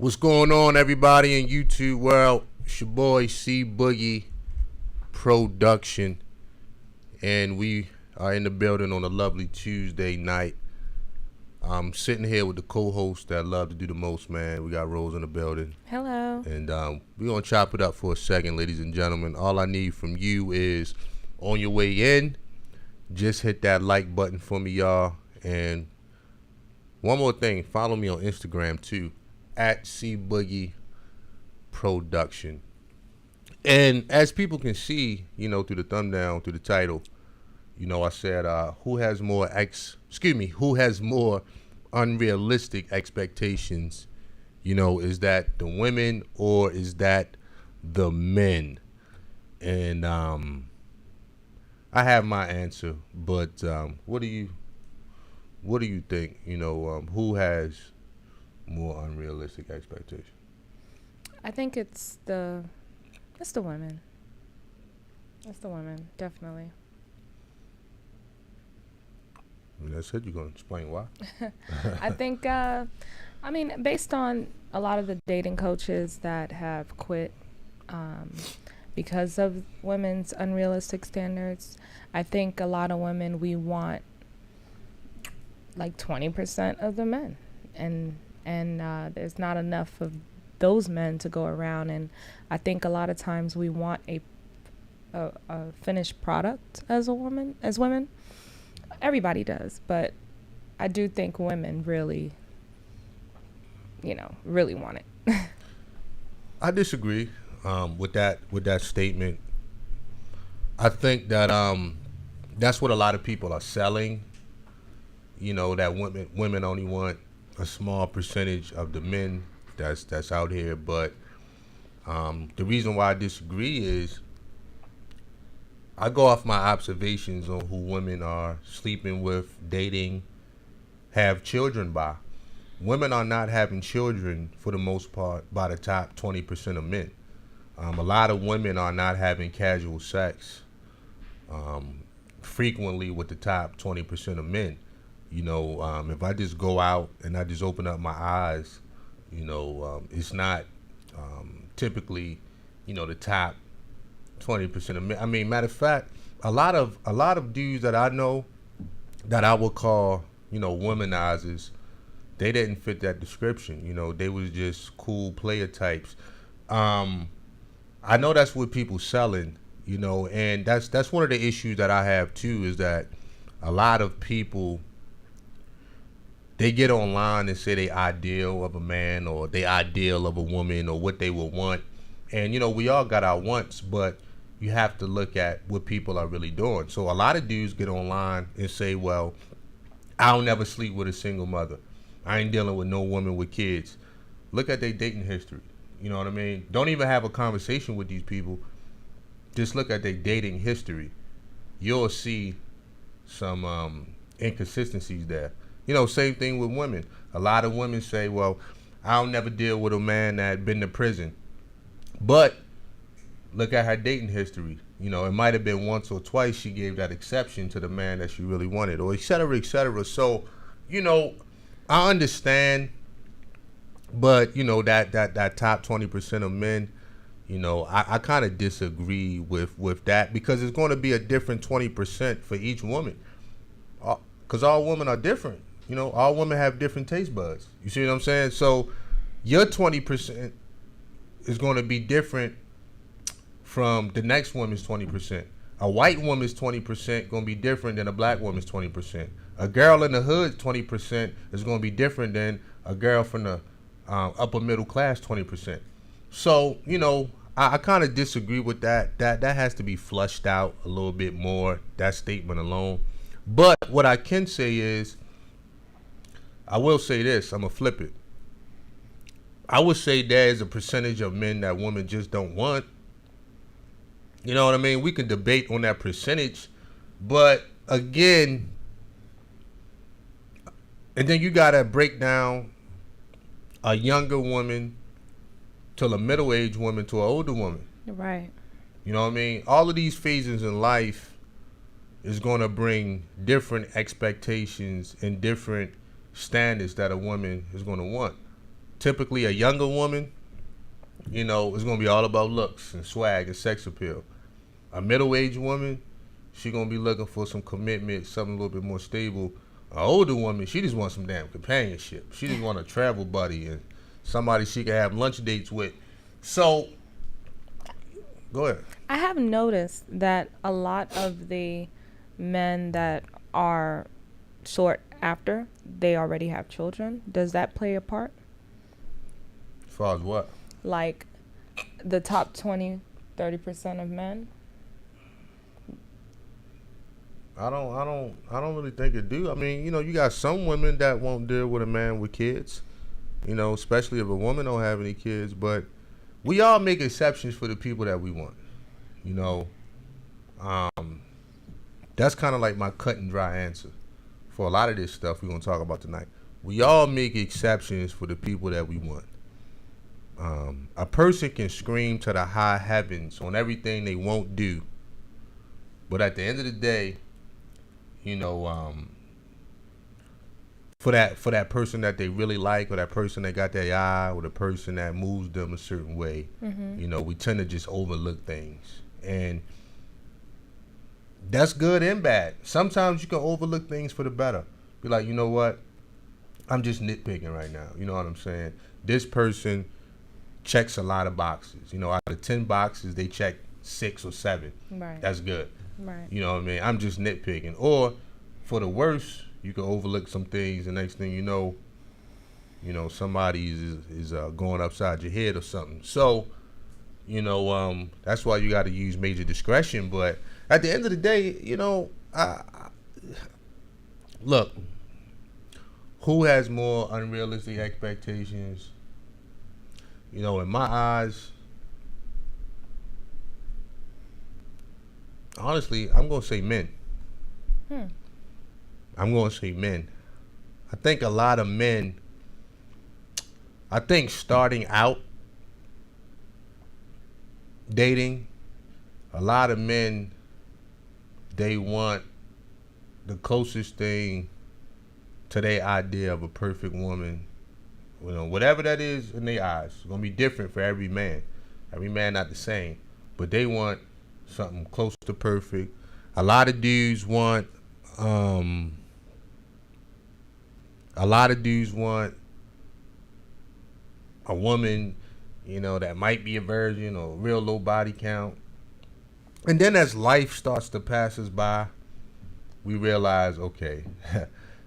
What's going on, everybody in YouTube world? It's your boy C Boogie Production, and we are in the building on a lovely Tuesday night. I'm sitting here with the co-host that I love to do the most, man. We got Rose in the building. Hello. And we're going to chop it up for a second, ladies and gentlemen. All I need from you is, on your way in, just hit that like button for me, y'all. And one more thing, follow me on Instagram, too, at C Boogie Production. And as people can see, through the thumbnail, through the title, I said, who has more unrealistic expectations? Is that the women or is that the men? And I have my answer, but what do you think? Who has more unrealistic expectations? I think it's the women. It's the women, definitely. That's it. You're going to explain why? I think, based on a lot of the dating coaches that have quit because of women's unrealistic standards, I think a lot of women, we want like 20% of the men. And there's not enough of those men to go around. And I think a lot of times we want a finished product as women. Everybody does, but I do think women really want it. I disagree with that statement. I think that that's what a lot of people are selling. That women only want a small percentage of the men that's out here. But the reason why I disagree is I go off my observations on who women are sleeping with, dating, have children by. Women are not having children, for the most part, by the top 20% of men. A lot of women are not having casual sex frequently with the top 20% of men. If I just go out and I just open up my eyes, it's not typically, the top 20% of men. I mean, matter of fact, a lot of dudes that I know that I would call, womanizers, they didn't fit that description. They was just cool player types. I know that's what people selling, and that's one of the issues that I have too, is that a lot of people, they get online and say they ideal of a man or they ideal of a woman or what they would want. And, we all got our wants, but you have to look at what people are really doing. So a lot of dudes get online and say, well, I'll never sleep with a single mother. I ain't dealing with no woman with kids. Look at their dating history. You know what I mean? Don't even have a conversation with these people. Just look at their dating history. You'll see some inconsistencies there. Same thing with women. A lot of women say, well, I'll never deal with a man that been to prison. But look at her dating history. It might have been once or twice she gave that exception to the man that she really wanted, or et cetera, et cetera. So, I understand, but, that top 20% of men, I kind of disagree with that, because it's going to be a different 20% for each woman. Because all women are different. All women have different taste buds. You see what I'm saying? So your 20% is going to be different from the next woman's 20%. A white woman's 20% going to be different than a black woman's 20%. A girl in the hood 20% is going to be different than a girl from the upper middle class 20%. So, I kind of disagree with that. That has to be flushed out a little bit more, that statement alone. But what I can say is, I will say this, I'm going to flip it. I would say there's a percentage of men that women just don't want. You know what I mean? We can debate on that percentage. But again, and then you got to break down a younger woman to a middle-aged woman to an older woman. Right. You know what I mean? All of these phases in life is going to bring different expectations and different standards that a woman is going to want. typically a younger woman, you know, it's gonna be all about looks and swag and sex appeal. A middle-aged woman, she gonna be looking for some commitment, something a little bit more stable. An older woman, she just wants some damn companionship. She just want a travel buddy and somebody she can have lunch dates with. So, go ahead. I have noticed that a lot of the men that are short after they already have children, does that play a part? As far as what? Like the top 20-30% of men? I don't really think it do. I mean, you know, you got some women that won't deal with a man with kids. You know, especially if a woman don't have any kids. But we all make exceptions for the people that we want. You know, that's kind of like my cut and dry answer for a lot of this stuff we're gonna talk about tonight. We all make exceptions for the people that we want. A person can scream to the high heavens on everything they won't do, but at the end of the day, you know, for that person that they really like, or that person that got their eye, or the person that moves them a certain way, you know, we tend to just overlook things, and that's good and bad. Sometimes you can overlook things for the better. Be like, you know what? I'm just nitpicking right now. You know what I'm saying? This person checks a lot of boxes. You know, out of 10 boxes, they check 6 or 7. Right. That's good. Right. You know what I mean? I'm just nitpicking. Or for the worst, you can overlook some things. The next thing you know, somebody is going upside your head or something. So, you know, that's why you got to use major discretion. But at the end of the day, you know, look, who has more unrealistic expectations? You know, in my eyes, honestly, I'm going to say men. I'm going to say men. I think a lot of men, starting out dating, a lot of men, they want the closest thing to their idea of a perfect woman. You know, whatever that is in their eyes, it's gonna be different for every man. Every man not the same, but they want something close to perfect. A lot of dudes want, a woman, you know, that might be a virgin or real low body count. And then as life starts to pass us by, we realize, okay,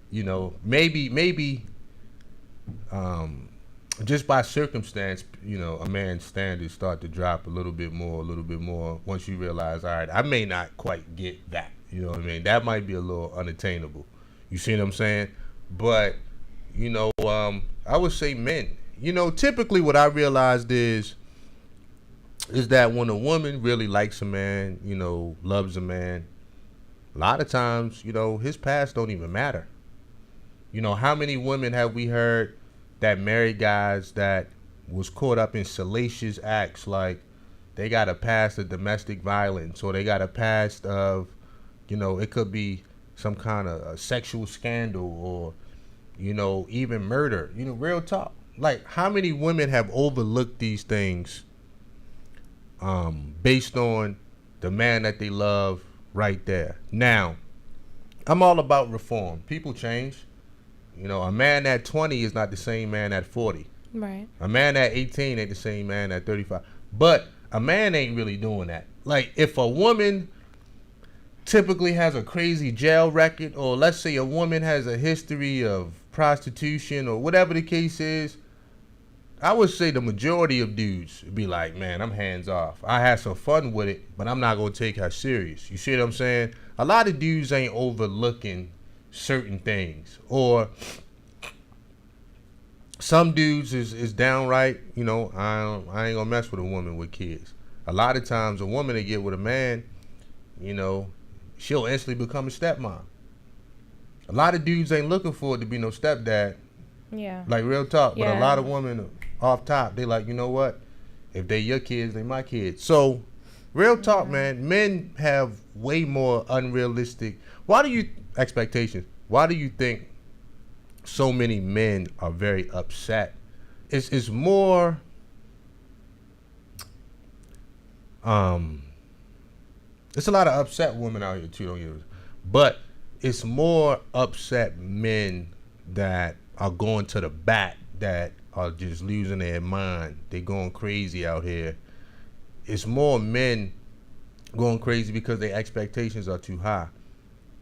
you know, maybe just by circumstance, you know, a man's standards start to drop a little bit more once you realize, all right, I may not quite get that. You know what I mean? That might be a little unattainable. You see what I'm saying? But, you know, I would say men. You know, typically what I realized is that when a woman really likes a man, you know, loves a man, a lot of times, you know, his past don't even matter. You know, how many women have we heard that married guys that was caught up in salacious acts, like they got a past of domestic violence, or they got a past of, you know, it could be some kind of a sexual scandal, or, you know, even murder. You know, real talk. Like, how many women have overlooked these things based on the man that they love right there? Now, I'm all about reform. People change. You know, a man at 20 is not the same man at 40. Right. A man at 18 ain't the same man at 35. But a man ain't really doing that. Like, if a woman typically has a crazy jail record, or let's say a woman has a history of prostitution or whatever the case is, I would say the majority of dudes would be like, man, I'm hands off. I had some fun with it, but I'm not going to take her serious. You see what I'm saying? A lot of dudes ain't overlooking certain things. Or some dudes is downright, you know, I ain't going to mess with a woman with kids. A lot of times a woman that get with a man, you know, she'll instantly become a stepmom. A lot of dudes ain't looking for it to be no stepdad. Yeah. Like, real talk. Yeah. But a lot of women off top, they like, you know what? If they your kids, they my kids. So, real talk, man. Men have way more unrealistic expectations. Why do you think so many men are very upset it's more um it's a lot of upset women out here too, don't get it, but it's more upset men that are going to the bat, that are just losing their mind. They going crazy out here. It's more men going crazy because their expectations are too high.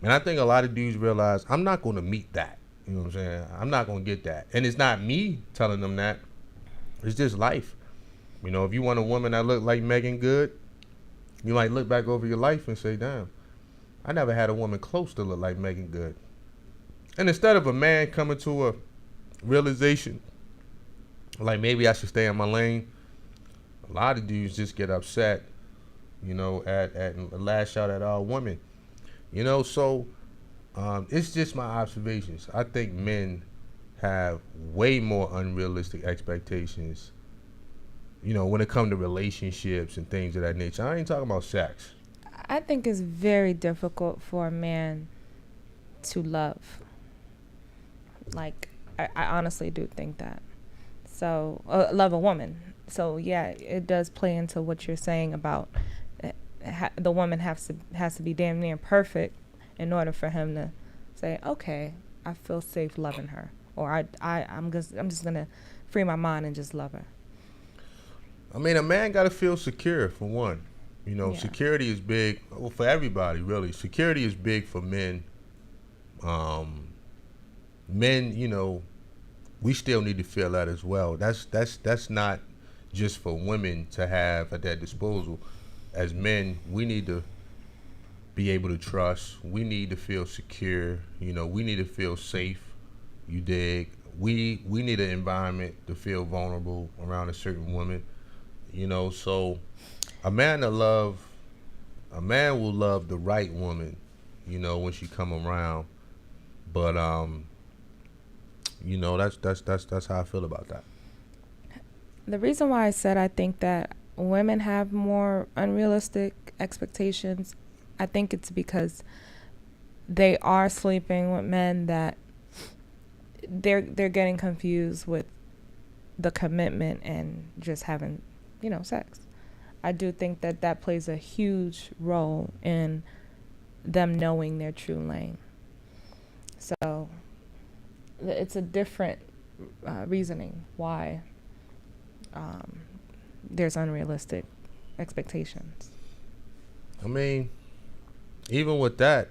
And I think a lot of dudes realize, I'm not going to meet that. You know what I'm saying? I'm not going to get that. And it's not me telling them that. It's just life. You know, if you want a woman that look like Megan Good, you might look back over your life and say, damn, I never had a woman close to look like Megan Good. And instead of a man coming to a realization, like maybe I should stay in my lane, a lot of dudes just get upset, you know, at lash out at all women. You know, so it's just my observations. I think men have way more unrealistic expectations, you know, when it comes to relationships and things of that nature. I ain't talking about sex. I think it's very difficult for a man to love. Like, I honestly do think that. So, love a woman. So, yeah, it does play into what you're saying about the woman has to be damn near perfect in order for him to say, okay, I feel safe loving her, or I'm just gonna free my mind and just love her. I mean, a man got to feel secure, for one. You know, Yeah. security is big, well, for everybody, really. Security is big for men. Men, you know, we still need to feel that as well. That's not just for women to have at their disposal. As men, we need to be able to trust. We need to feel secure. You know, we need to feel safe. You dig? We need an environment to feel vulnerable around a certain woman. You know, so a man will love the right woman, you know, when she come around. But you know, that's how I feel about that. The reason why I said I think that women have more unrealistic expectations, I think it's because they are sleeping with men that they're getting confused with the commitment and just having, you know, sex. I do think that plays a huge role in them knowing their true lane. So it's a different reasoning why there's unrealistic expectations. I mean, even with that,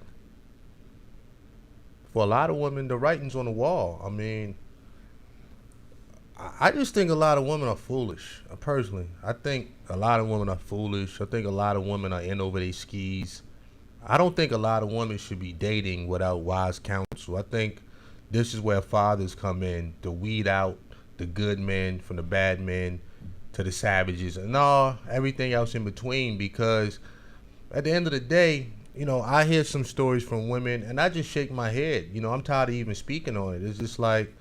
for a lot of women, the writing's on the wall. I mean, I just think a lot of women are foolish. Personally, I think a lot of women are foolish. I think a lot of women are in over their skis. I don't think a lot of women should be dating without wise counsel. I think this is where fathers come in to weed out the good men from the bad men to the savages and everything else in between. Because at the end of the day, you know, I hear some stories from women and I just shake my head. You know, I'm tired of even speaking on it. It's just like,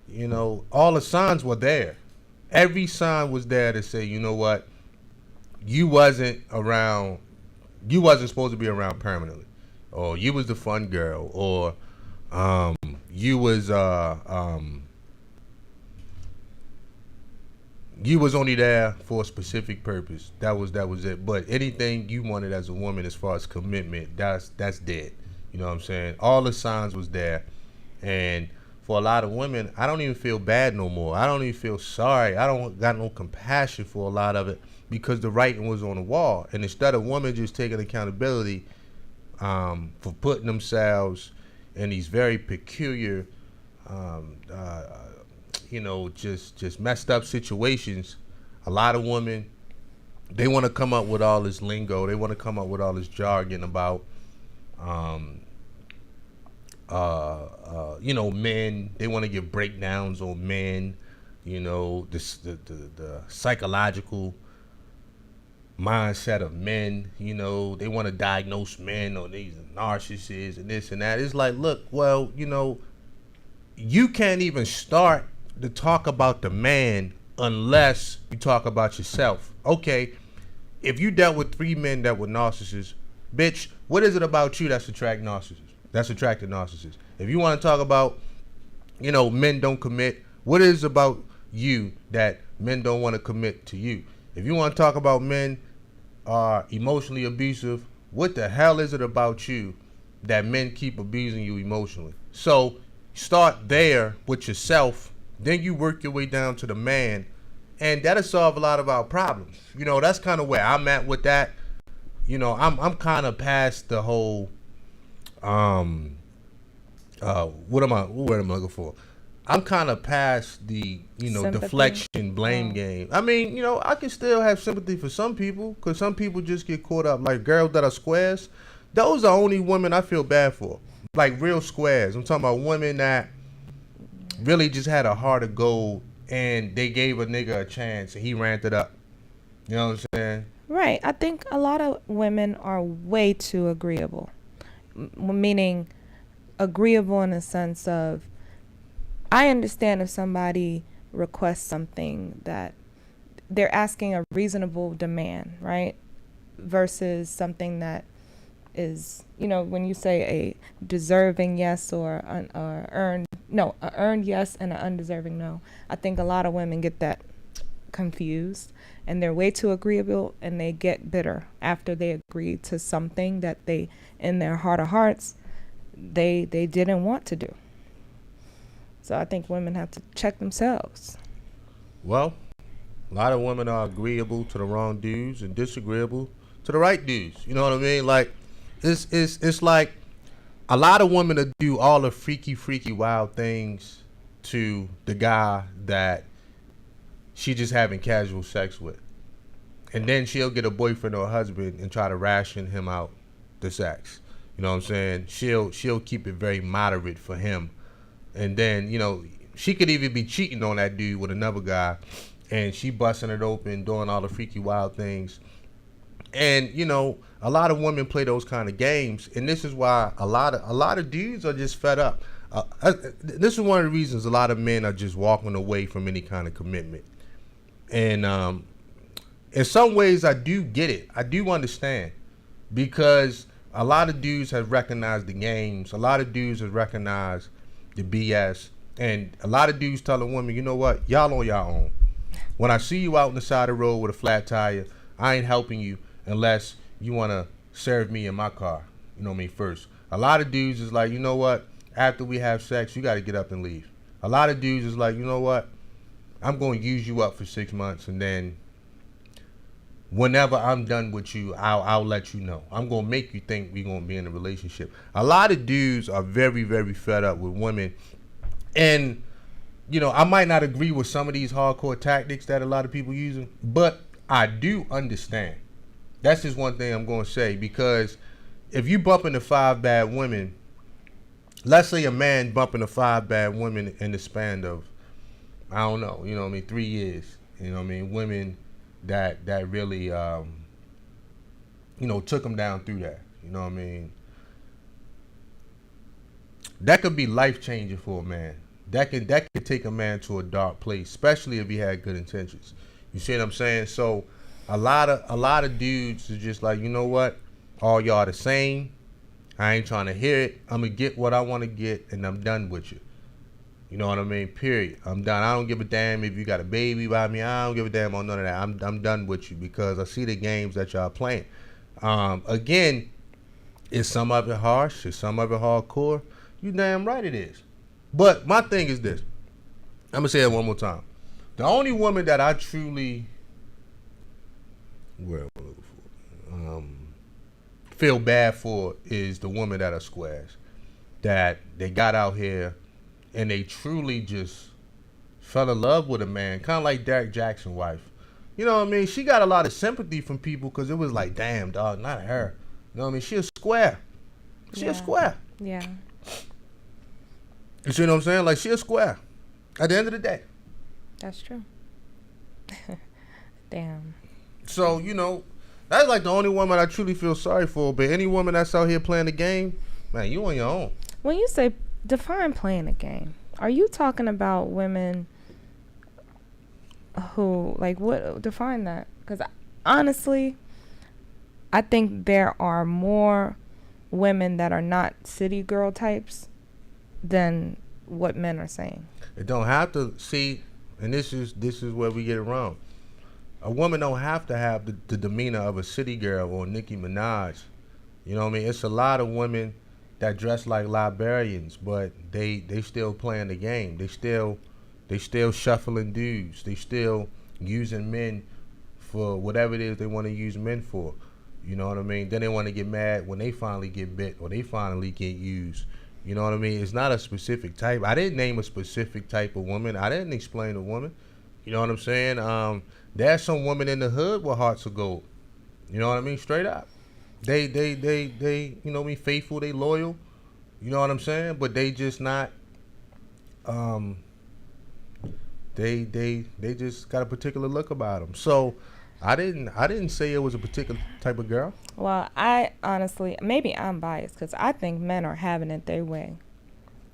you know, all the signs were there. Every sign was there to say, you know what, you wasn't supposed to be around permanently, or you was the fun girl, or you was only there for a specific purpose. That was it. But anything you wanted as a woman, as far as commitment, that's dead. You know what I'm saying? All the signs was there, and for a lot of women, I don't even feel bad no more. I don't even feel sorry. I don't got no compassion for a lot of it, because the writing was on the wall. And instead of women just taking accountability for putting themselves in these very peculiar, you know, just messed up situations, a lot of women, they want to come up with all this lingo. They want to come up with all this jargon about, you know, men. They want to give breakdowns on men, you know, the psychological mindset of men. You know, they want to diagnose men, or these narcissists and this and that. It's like, look, well, you know, you can't even start to talk about the man unless you talk about yourself. Okay, if you dealt with 3 men that were narcissists, bitch, what is it about you that's attracted narcissists? If you want to talk about, you know, men don't commit, what is it about you that men don't want to commit to you. If you want to talk about men are emotionally abusive, what the hell is it about you that men keep abusing you emotionally? So start there with yourself, then you work your way down to the man, and that'll solve a lot of our problems. You know, that's kind of where I'm at with that. You know, I'm kind of past the whole what am I looking for? I'm kind of past the, Sympathy. deflection, blame game. I mean, I can still have sympathy for some people because some people just get caught up. Like girls that are squares, those are only women I feel bad for. Like real squares. I'm talking about women that really just had a heart of gold and they gave a nigga a chance and he ramped it up. You know what I'm saying? Right. I think a lot of women are way too agreeable, meaning agreeable in the sense of, I understand if somebody requests something that they're asking a reasonable demand, right? Versus something that is, when you say a deserving yes or a earned yes and an undeserving no. I think a lot of women get that confused and they're way too agreeable and they get bitter after they agree to something that they, in their heart of hearts, they didn't want to do. So I think women have to check themselves. Well, a lot of women are agreeable to the wrong dudes and disagreeable to the right dudes. You know what I mean? Like, it's like a lot of women that do all the freaky, wild things to the guy that she just having casual sex with. And then she'll get a boyfriend or a husband and try to ration him out the sex. You know what I'm saying? She'll keep it very moderate for him. And then, she could even be cheating on that dude with another guy and she busting it open, doing all the freaky wild things. And, a lot of women play those kind of games. And this is why a lot of dudes are just fed up. This is one of the reasons a lot of men are just walking away from any kind of commitment. And in some ways, I do get it. I do understand. Because a lot of dudes have recognized the games. A lot of dudes have recognized the BS. And a lot of dudes telling women, you know what? Y'all on y'all own. When I see you out on the side of the road with a flat tire, I ain't helping you unless you want to serve me in my car. You know what I mean? First. A lot of dudes is like, you know what? After we have sex, you got to get up and leave. A lot of dudes is like, you know what? I'm going to use you up for 6 months and then whenever I'm done with you, I'll let you know. I'm going to make you think we're going to be in a relationship. A lot of dudes are very, very fed up with women. And, I might not agree with some of these hardcore tactics that a lot of people using, but I do understand. That's just one thing I'm going to say, because if you bump into 5 bad women, let's say a man bumping into 5 bad women in the span of, I don't know, 3 years, women that really, took him down through that, that could be life changing for a man. That could take a man to a dark place, especially if he had good intentions. You see what I'm saying? So a lot of dudes are just like, you know what? All y'all the same. I ain't trying to hear it. I'm gonna get what I want to get, and I'm done with you. You know what I mean? Period. I'm done. I don't give a damn if you got a baby by me. I don't give a damn on none of that. I'm done with you because I see the games that y'all playing. Again, is some of it harsh? Is some of it hardcore? You damn right it is. But my thing is this. I'm gonna say it one more time. The only woman that I truly feel bad for is the women that are squares, that they got out here and they truly just fell in love with a man, kind of like Derek Jackson's wife. You know what I mean? She got a lot of sympathy from people because it was like, damn, dog, not her. You know what I mean? She a square. She a square. Yeah. You see what I'm saying? Like, she a square. At the end of the day. That's true. Damn. So, that's like the only woman I truly feel sorry for. But any woman that's out here playing the game, man, you on your own. When you say define playing the game, are you talking about women who, like, what, define that? Because honestly, I think there are more women that are not city girl types than what men are saying. It don't have to. See, and this is where we get it wrong. A woman don't have to have the demeanor of a city girl or Nicki Minaj. You know what I mean? It's a lot of women that dress like librarians, but they still playing the game. They still shuffling dudes. They still using men for whatever it is they want to use men for. You know what I mean? Then they want to get mad when they finally get bit or they finally get used. You know what I mean? It's not a specific type. I didn't name a specific type of woman. I didn't explain a woman. You know what I'm saying? There's some women in the hood with hearts of gold. You know what I mean? Straight up. They you know what I mean, faithful, they loyal. You know what I'm saying? But they just not um they just got a particular look about them. So I didn't say it was a particular type of girl. Well, I honestly, maybe I'm biased because I think men are having it their way.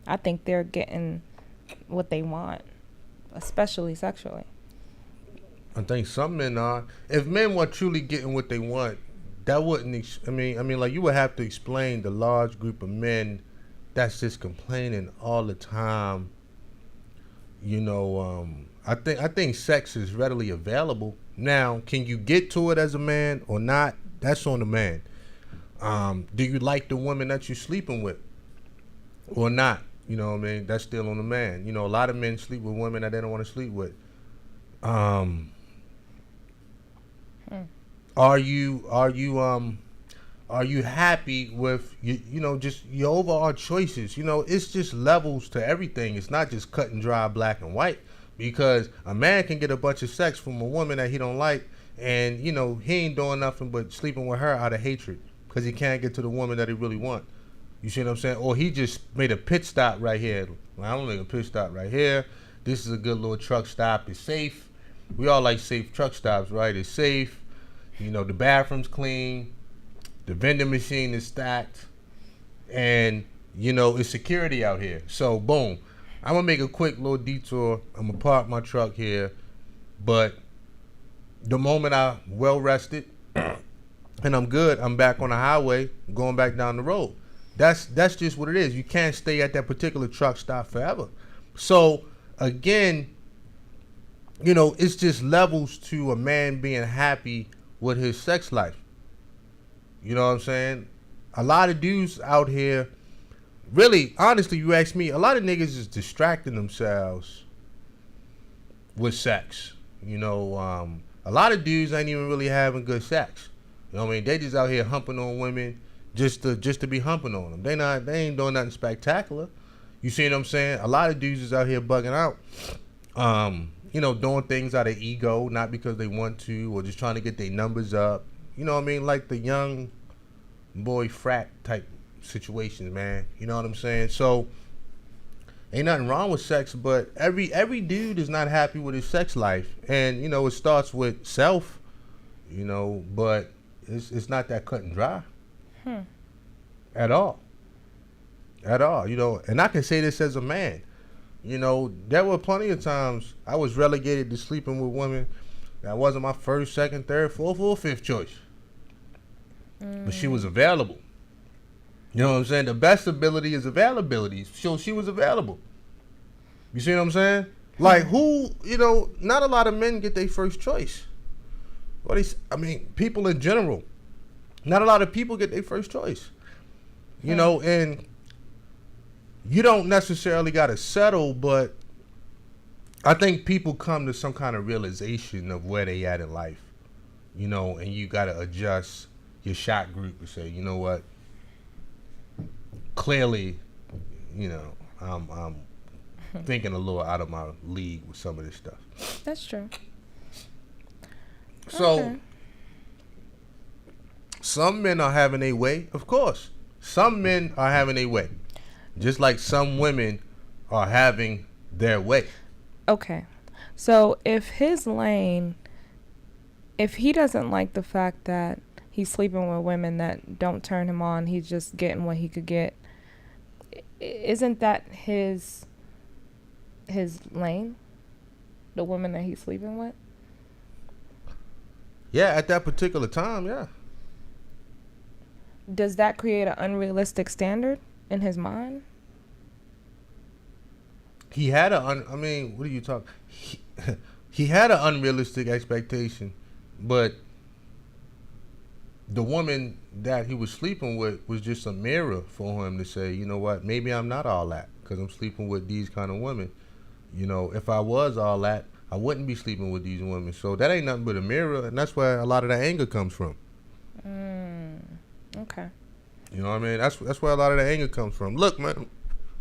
I think they're getting what they want, especially sexually. I think some men are. If men were truly getting what they want, that wouldn't. I mean, like you would have to explain the large group of men that's just complaining all the time. I think sex is readily available. Now, can you get to it as a man or not? That's on the man. Do you like the woman that you're sleeping with or not? You know what I mean? That's still on the man. A lot of men sleep with women that they don't want to sleep with. Um, are you happy with just your overall choices? It's just levels to everything. It's not just cut and dry, black and white. Because a man can get a bunch of sex from a woman that he don't like, and he ain't doing nothing but sleeping with her out of hatred because he can't get to the woman that he really want. You see what I'm saying? Or he just made a pit stop right here. Well, I'm gonna make a pit stop right here. This is a good little truck stop. It's safe. We all like safe truck stops, right? It's safe. The bathroom's clean. The vending machine is stacked, and it's security out here. So boom. I'm going to make a quick little detour. I'm going to park my truck here. But the moment I'm well rested and I'm good, I'm back on the highway going back down the road. That's just what it is. You can't stay at that particular truck stop forever. So, again, it's just levels to a man being happy with his sex life. You know what I'm saying? A lot of dudes out here, really, honestly, you ask me, a lot of niggas is distracting themselves with sex. A lot of dudes ain't even really having good sex. You know what I mean? They just out here humping on women just to be humping on them. They ain't doing nothing spectacular. You see what I'm saying? A lot of dudes is out here bugging out. Doing things out of ego, not because they want to, or just trying to get their numbers up. You know what I mean? Like the young boy frat type situations, man. You know what I'm saying? So ain't nothing wrong with sex, but every dude is not happy with his sex life, and it starts with self, but it's not that cut and dry at all. And I can say this as a man. There were plenty of times I was relegated to sleeping with women that wasn't my first, second, third, fourth, or fifth choice, but she was available. You know what I'm saying? The best ability is availability. So she was available. You see what I'm saying? Like not a lot of men get their first choice. People in general. Not a lot of people get their first choice. And you don't necessarily got to settle, but I think people come to some kind of realization of where they at in life. And you got to adjust your shot group and say, you know what? Clearly, I'm thinking a little out of my league with some of this stuff. That's true. So, Okay. Some men are having a way, of course. Some men are having a way. Just like some women are having their way. Okay. So if he doesn't like the fact that he's sleeping with women that don't turn him on, he's just getting what he could get, isn't that his lane? The woman that he's sleeping with? Yeah, at that particular time, yeah. Does that create an unrealistic standard in his mind? He had what are you talking? he had an unrealistic expectation, but the woman that he was sleeping with was just a mirror for him to say, you know what, maybe I'm not all that because I'm sleeping with these kind of women. You know, if I was all that, I wouldn't be sleeping with these women. So that ain't nothing but a mirror, and that's where a lot of that anger comes from. Okay. You know what I mean? That's where a lot of the anger comes from. Look, man,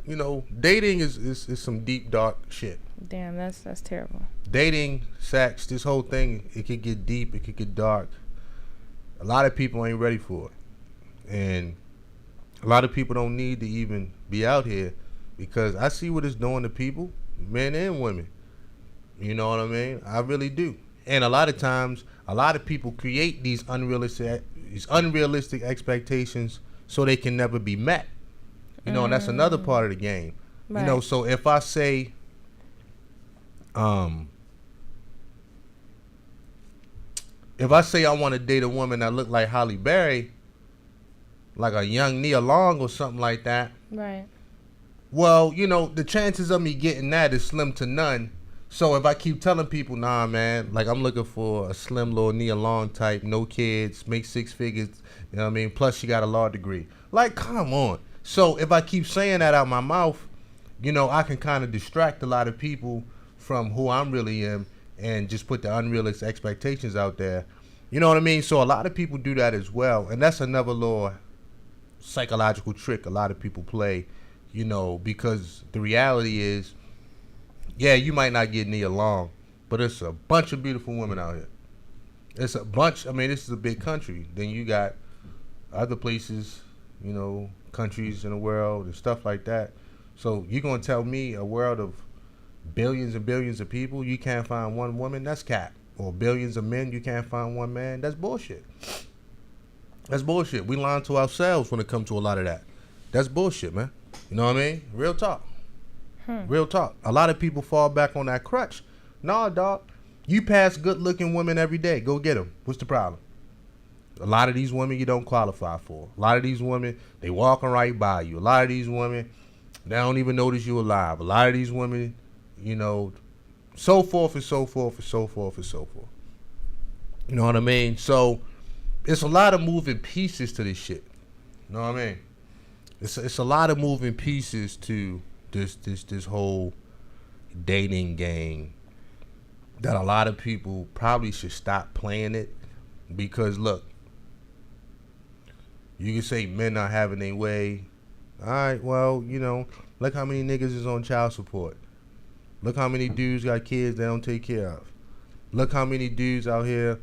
you know, dating is some deep, dark shit. Damn, that's terrible. Dating, sex, this whole thing, it could get deep, it could get dark. A lot of people ain't ready for it. And a lot of people don't need to even be out here because I see what it's doing to people, men and women. You know what I mean? I really do. And a lot of times, a lot of people create these unrealistic expectations so they can never be met. You know, and that's another part of the game. Right. You know, so if I say, I want to date a woman that look like Halle Berry, like a young Nia Long or something like that. Right. Well, you know, the chances of me getting that is slim to none. So if I keep telling people, nah, man, like I'm looking for a slim little Nia Long type, no kids, make 6 figures, you know what I mean? Plus she got a law degree. Like, come on. So if I keep saying that out my mouth, you know, I can kind of distract a lot of people from who I'm really am and just put the unrealistic expectations out there. You know what I mean? So a lot of people do that as well. And that's another little psychological trick a lot of people play, you know, because the reality is, yeah, you might not get Nia Long, but it's a bunch of beautiful women out here. It's a bunch. I mean, this is a big country. Then you got other places, you know, countries in the world and stuff like that. So you're going to tell me a world of billions and billions of people, you can't find one woman? That's cap. Or billions of men, you can't find one man? That's bullshit. That's bullshit. We lying to ourselves when it comes to a lot of that. That's bullshit, man. You know what I mean? Real talk. Real talk. A lot of people fall back on that crutch. Nah, dog. You pass good-looking women every day. Go get them. What's the problem? A lot of these women you don't qualify for. A lot of these women, they walking right by you. A lot of these women, they don't even notice you alive. A lot of these women, you know, so forth and so forth and so forth and so forth. You know what I mean? So it's a lot of moving pieces to this shit. You know what I mean? It's a lot of moving pieces to this whole dating game that a lot of people probably should stop playing it because look, you can say men are having their way. All right, well, you know, look how many niggas is on child support. Look how many dudes got kids they don't take care of. Look how many dudes out here,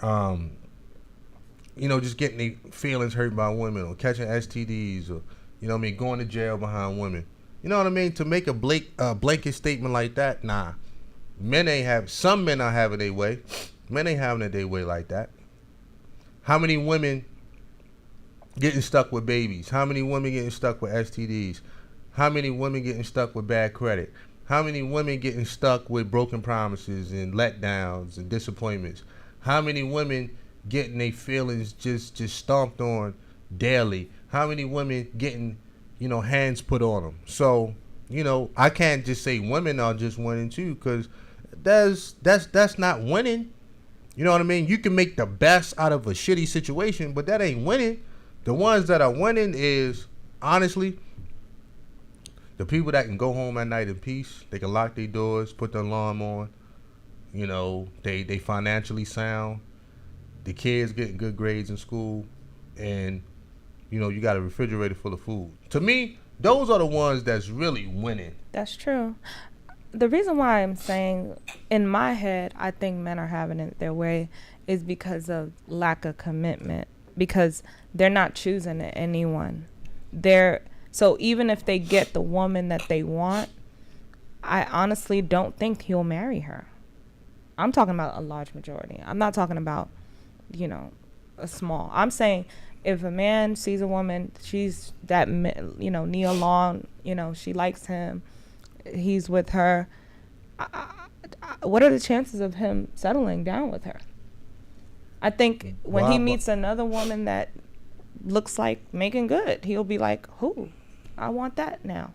you know, just getting their feelings hurt by women or catching STDs or, you know what I mean, going to jail behind women. You know what I mean? To make a blanket statement like that, nah. Some men are having their way. Men ain't having it their way like that. How many women getting stuck with babies? How many women getting stuck with STDs? How many women getting stuck with bad credit? How many women getting stuck with broken promises and letdowns and disappointments? How many women getting their feelings just stomped on daily? How many women getting, you know, hands put on them? So, you know, I can't just say women are just winning too, because that's not winning. You know what I mean? You can make the best out of a shitty situation, but that ain't winning. The ones that are winning is, honestly, the people that can go home at night in peace. They can lock their doors, put the alarm on. You know, they financially sound. The kids getting good grades in school, and you know, you got a refrigerator full of food. To me, those are the ones that's really winning. That's true. The reason why I'm saying, in my head, I think men are having it their way is because of lack of commitment. Because they're not choosing anyone. So even if they get the woman that they want, I honestly don't think he'll marry her. I'm talking about a large majority. I'm not talking about, you know, a small. I'm saying if a man sees a woman, she's that, you know, Nia Long, you know, she likes him, he's with her. What are the chances of him settling down with her? I think when he meets another woman that looks like Megan Good, he'll be like, who? I want that now.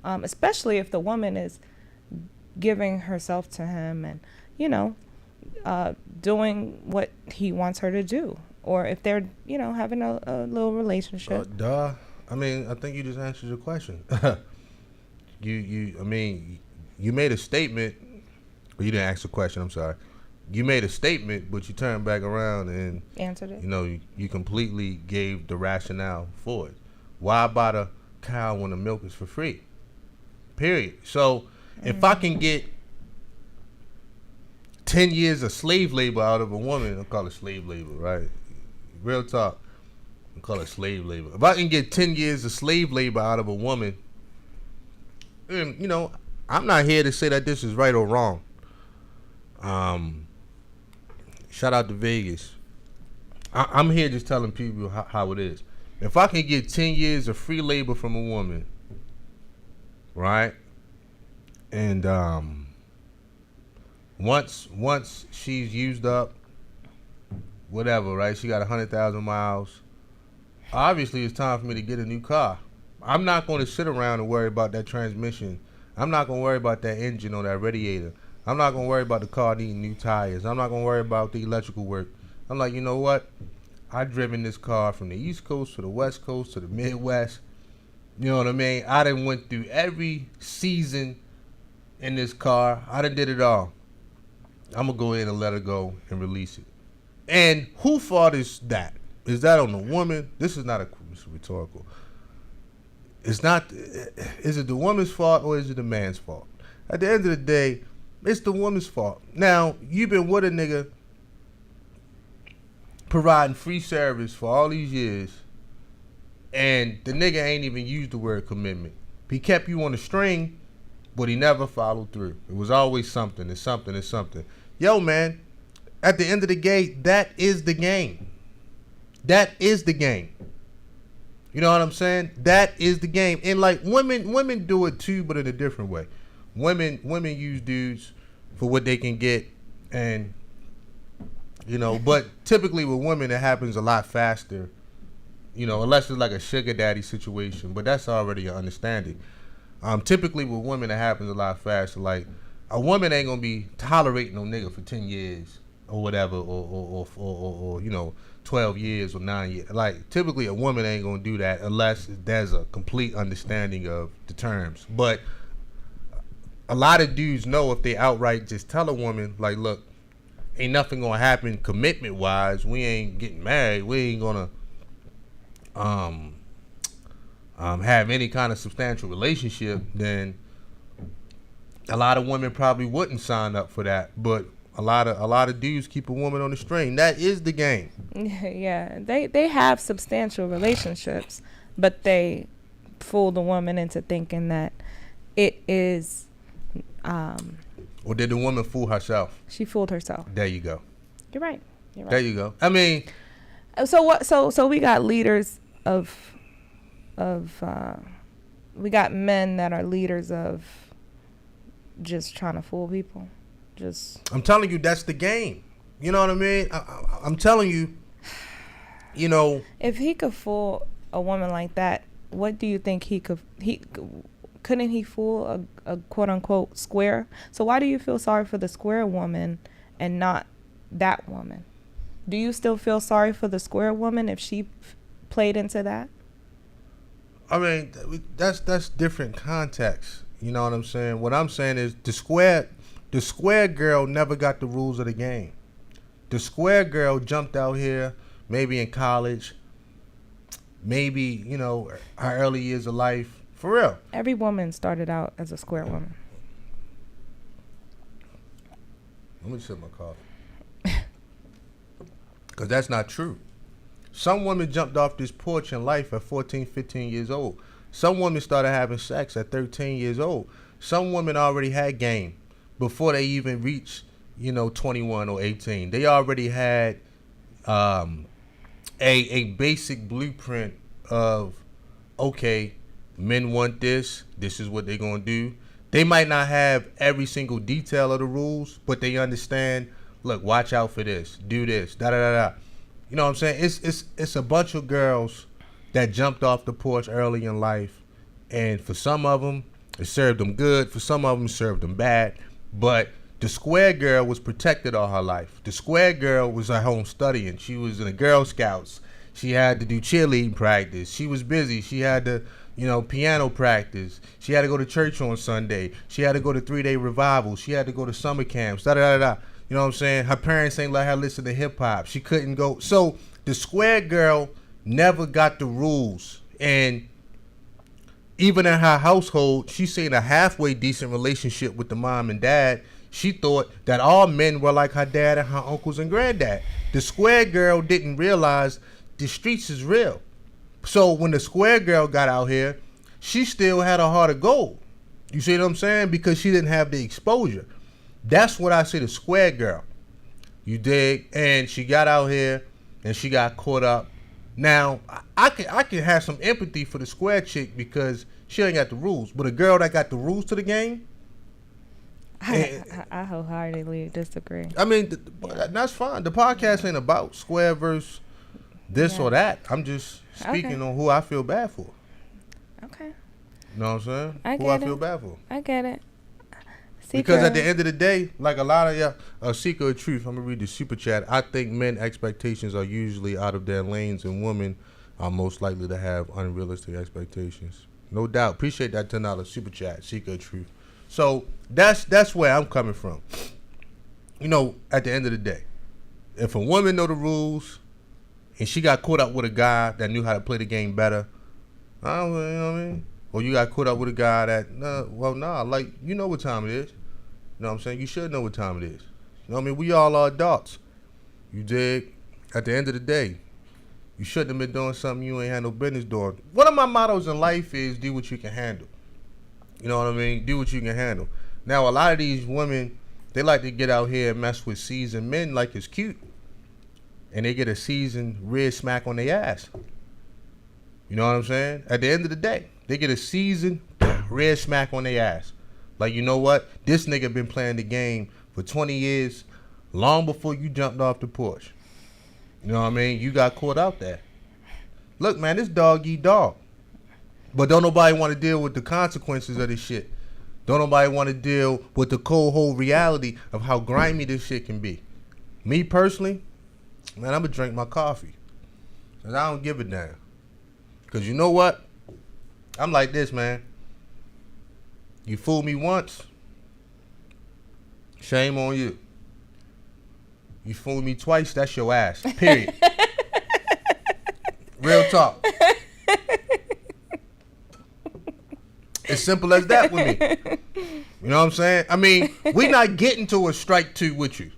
Especially if the woman is giving herself to him and, you know, doing what he wants her to do. Or if they're, you know, having a little relationship. Duh. I mean, I think you just answered your question. I mean, you made a statement, but you didn't ask the question. I'm sorry. You made a statement, but you turned back around and Answered it. You know, you completely gave the rationale for it. Why buy the cow when the milk is for free? Period. So if I can get 10 years of slave labor out of a woman, I'll call it slave labor, right? Real talk. I'll call it slave labor. If I can get 10 years of slave labor out of a woman, then, you know, I'm not here to say that this is right or wrong. Shout out to Vegas. I'm here just telling people how it is. If I can get 10 years of free labor from a woman, right? And once she's used up, whatever, right? She got 100,000 miles. Obviously, it's time for me to get a new car. I'm not going to sit around and worry about that transmission. I'm not going to worry about that engine or that radiator. I'm not going to worry about the car needing new tires. I'm not going to worry about the electrical work. I'm like, you know what? I've driven this car from the East Coast to the West Coast to the Midwest. You know what I mean? I done went through every season in this car. I done did it all. I'm going to go in and let her go and release it. And whose fault is that? Is that on the woman? This is not it's rhetorical. It's not. Is it the woman's fault or is it the man's fault? At the end of the day, it's the woman's fault. Now, you've been with a nigga providing free service for all these years, and the nigga ain't even used the word commitment. He kept you on the string, but he never followed through. It was always something. It's something. It's something. Yo, man, at the end of the day, that is the game. That is the game. You know what I'm saying? That is the game. And like women do it too, but in a different way. Women use dudes for what they can get, and you know, but typically with women it happens a lot faster, you know, unless it's like a sugar daddy situation, but that's already an understanding. Typically with women it happens a lot faster. Like a woman ain't gonna be tolerating no nigga for 10 years or whatever, or you know, 12 years or 9 years. Like typically a woman ain't gonna do that unless there's a complete understanding of the terms. But a lot of dudes know if they outright just tell a woman, like, look, ain't nothing gonna happen commitment wise. We ain't getting married. We ain't gonna have any kind of substantial relationship. Then a lot of women probably wouldn't sign up for that. But a lot of dudes keep a woman on the string. That is the game. Yeah, they have substantial relationships, but they fool the woman into thinking that it is. Or did the woman fool herself? She fooled herself. There you go. You're right. You're right. There you go. I mean, so what? So we got leaders of we got men that are leaders of just trying to fool people. I'm telling you, that's the game. You know what I mean? I'm telling you, you know. If he could fool a woman like that, what do you think couldn't he fool a quote unquote square? So why do you feel sorry for the square woman and not that woman? Do you still feel sorry for the square woman if she played into that? I mean, that's different context. You know what I'm saying? What I'm saying is the square girl never got the rules of the game. The square girl jumped out here, maybe in college, maybe, you know, her early years of life. For real. Every woman started out as a square woman. Let me sip my coffee. Because that's not true. Some women jumped off this porch in life at 14, 15 years old. Some women started having sex at 13 years old. Some women already had game before they even reached, you know, 21 or 18. They already had a basic blueprint of, okay, men want this. This is what they're going to do. They might not have every single detail of the rules, but they understand, look, watch out for this. Do this. Da-da-da-da. You know what I'm saying? It's a bunch of girls that jumped off the porch early in life. And for some of them, It served them good. For some of them, it served them bad. But the square girl was protected all her life. The square girl was at home studying. She was in the Girl Scouts. She had to do cheerleading practice. She was busy. She had to, piano practice. She had to go to church on Sunday. She had to go to 3-day revival. She had to go to summer camps. Da da da da. You know what I'm saying? Her parents ain't let her listen to hip hop. She couldn't go. So the square girl never got the rules. And even in her household, she seen a halfway decent relationship with the mom and dad. She thought that all men were like her dad and her uncles and granddad. The square girl didn't realize the streets is real. So when the square girl got out here, she still had a heart of gold. You see what I'm saying? Because she didn't have the exposure. That's what I say, the square girl. You dig? And she got out here and she got caught up. Now, I can have some empathy for the square chick because she ain't got the rules. But a girl that got the rules to the game, I wholeheartedly disagree. I mean, that's fine. The podcast ain't about square versus this or that. I'm just speaking on who I feel bad for. Okay. You know what I'm saying? Who I feel bad for. I get it. Because at the end of the day, like a lot of y'all, Seeker of Truth, I'm going to read the super chat. I think men expectations are usually out of their lanes and women are most likely to have unrealistic expectations. No doubt. Appreciate that $10 super chat, Seeker of Truth. So that's where I'm coming from. At the end of the day, if a woman know the rules and she got caught up with a guy that knew how to play the game better, you know what I mean? Or you got caught up with a guy that, you know what time it is. You know what I'm saying? You should know what time it is. You know what I mean? We all are adults. You dig? At the end of the day, you shouldn't have been doing something you ain't had no business doing. One of my mottos in life is do what you can handle. You know what I mean? Do what you can handle. Now, a lot of these women, they like to get out here and mess with seasoned men like it's cute. And they get a seasoned red smack on their ass. You know what I'm saying? At the end of the day, they get a seasoned red smack on their ass. Like, you know what? This nigga been playing the game for 20 years, long before you jumped off the porch. You know what I mean? You got caught out there. Look, man, this dog eat dog. But don't nobody want to deal with the consequences of this shit. Don't nobody want to deal with the cold, whole reality of how grimy this shit can be. Me personally, man, I'm going to drink my coffee. And I don't give a damn. Because you know what? I'm like this, man. You fool me once, shame on you. You fool me twice, that's your ass. Period. Real talk. As simple as that with me. You know what I'm saying? I mean, we not getting to a strike two with you.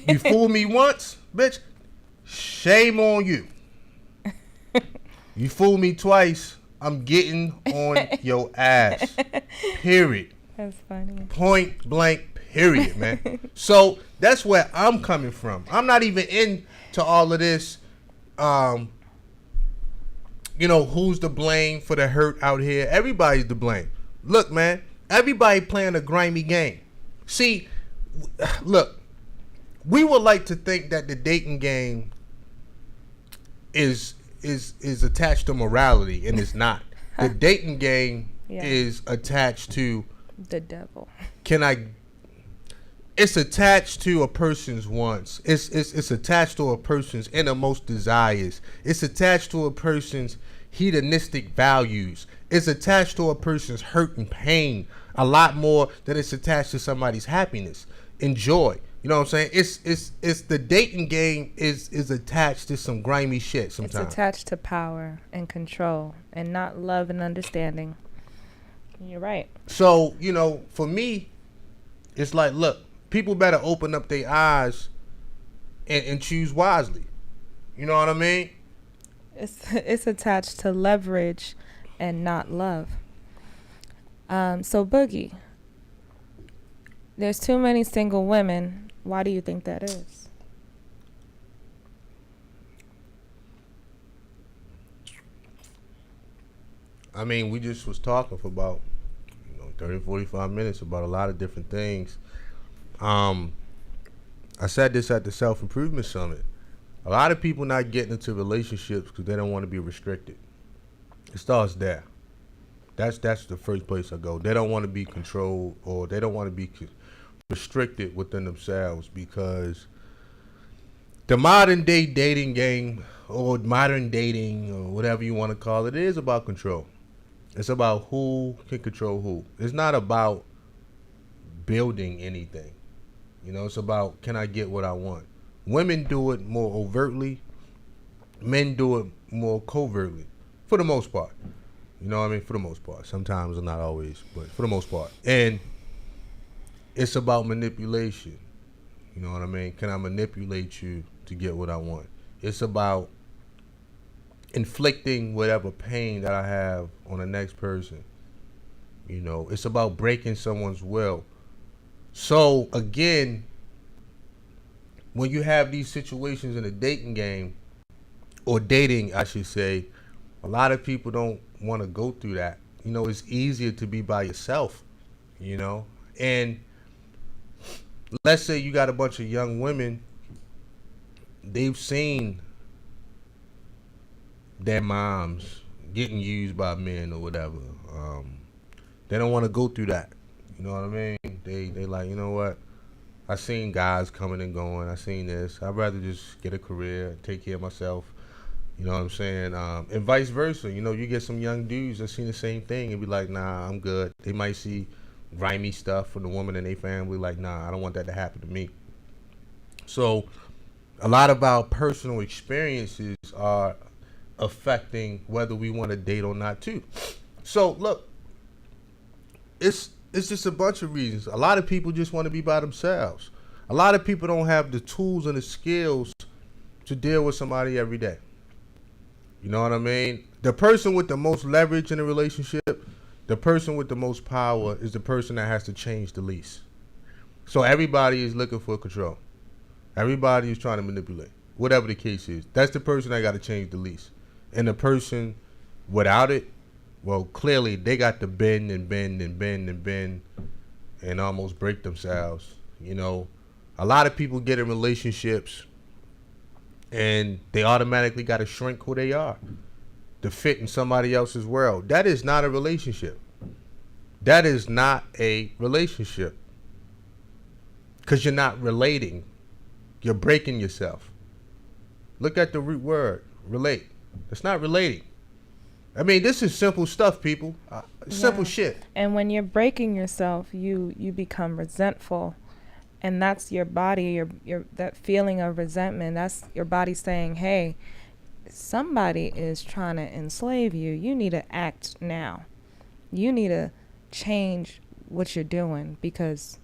You fool me once, bitch, shame on you. You fool me twice, I'm getting on your ass. Period. That's funny. Point blank, period, man. So that's where I'm coming from. I'm not even into all of this, who's to blame for the hurt out here. Everybody's to blame. Look, man, everybody playing a grimy game. See, look, we would like to think that the dating game is attached to morality, and it's not. The dating game is attached to the devil. It's attached to a person's wants. It's attached to a person's innermost desires. It's attached to a person's hedonistic values. It's attached to a person's hurt and pain a lot more than it's attached to somebody's happiness and joy. You know what I'm saying? It's the dating game is attached to some grimy shit sometimes. It's attached to power and control and not love and understanding. You're right. So, for me, it's like, look, people better open up their eyes and choose wisely. You know what I mean? It's attached to leverage and not love. So Boogie, there's too many single women. Why do you think that is? I mean, we just was talking for about 30, 45 minutes about a lot of different things. I said this at the Self-Improvement Summit. A lot of people not getting into relationships because they don't want to be restricted. It starts there. That's the first place I go. They don't want to be controlled, or they don't want to be restricted within themselves, because the modern day dating game, or modern dating, or whatever you want to call it, is about control. It's about who can control who. It's not about building anything. It's about, can I get what I want? Women do it more overtly. Men do it more covertly, for the most part. You know what I mean? For the most part. Sometimes, not always, but for the most part. And it's about manipulation. You know what I mean? Can I manipulate you to get what I want? It's about inflicting whatever pain that I have on the next person. It's about breaking someone's will. So, again, when you have these situations in a dating game, or dating, I should say, a lot of people don't want to go through that. It's easier to be by yourself, And let's say you got a bunch of young women, they've seen their moms getting used by men or whatever. They don't want to go through that. You know what I mean? They like, you know what? I seen guys coming and going. I seen this. I'd rather just get a career, take care of myself. You know what I'm saying? And vice versa. You get some young dudes that seen the same thing and be like, nah, I'm good. They might see grimy stuff from the woman in their family. Like, nah, I don't want that to happen to me. So a lot of our personal experiences are affecting whether we want to date or not too. So look, it's just a bunch of reasons. A lot of people just want to be by themselves. A lot of people don't have the tools and the skills to deal with somebody every day. You know what I mean? The person with the most leverage in a relationship, the person with the most power, is the person that has to change the least. So everybody is looking for control. Everybody is trying to manipulate. Whatever the case is. That's the person that got to change the least. And the person without it, well, clearly they got to bend and bend and bend and bend and almost break themselves. A lot of people get in relationships and they automatically got to shrink who they are to fit in somebody else's world. That is not a relationship. That is not a relationship. Because you're not relating. You're breaking yourself. Look at the root word, relate. It's not relating. I mean, this is simple stuff, people. Simple shit. And when you're breaking yourself, you become resentful. And that's your body, your that feeling of resentment. That's your body saying, hey, somebody is trying to enslave you. You need to act now. You need to change what you're doing, because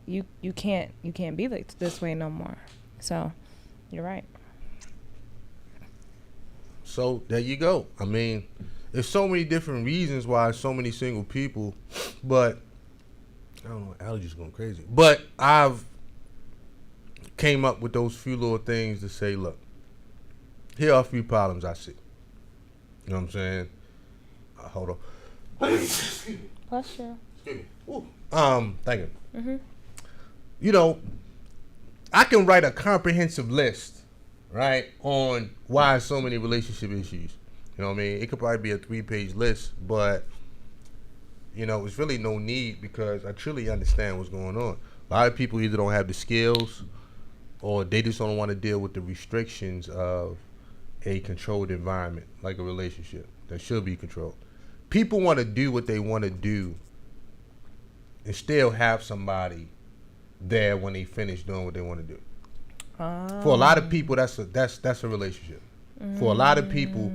you can't be like this way no more. So you're right. So there you go. I mean, there's so many different reasons why so many single people, but I don't know, allergies going crazy. But I've came up with those few little things to say, look, here are a few problems I see. You know what I'm saying? Hold on. Bless you. Excuse me. Ooh. Thank you. Mm-hmm. I can write a comprehensive list, right, on why so many relationship issues. You know what I mean? It could probably be a 3-page list, but it's really no need, because I truly understand what's going on. A lot of people either don't have the skills, or they just don't want to deal with the restrictions of a controlled environment, like a relationship that should be controlled. People want to do what they want to do and still have somebody there when they finish doing what they want to do. For a lot of people, that's a relationship. For a lot of people,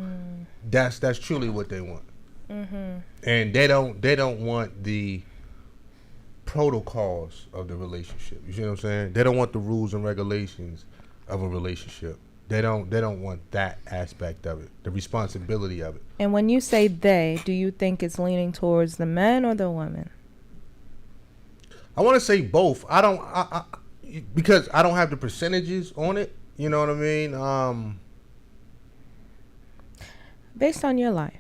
that's truly what they want. And they don't want the protocols of the relationship. You see what I'm saying? They don't want the rules and regulations of a relationship. They don't want that aspect of it, the responsibility of it. And when you say they, do you think it's leaning towards the men or the women? I want to say both. Because I don't have the percentages on it. You know what I mean? Based on your life.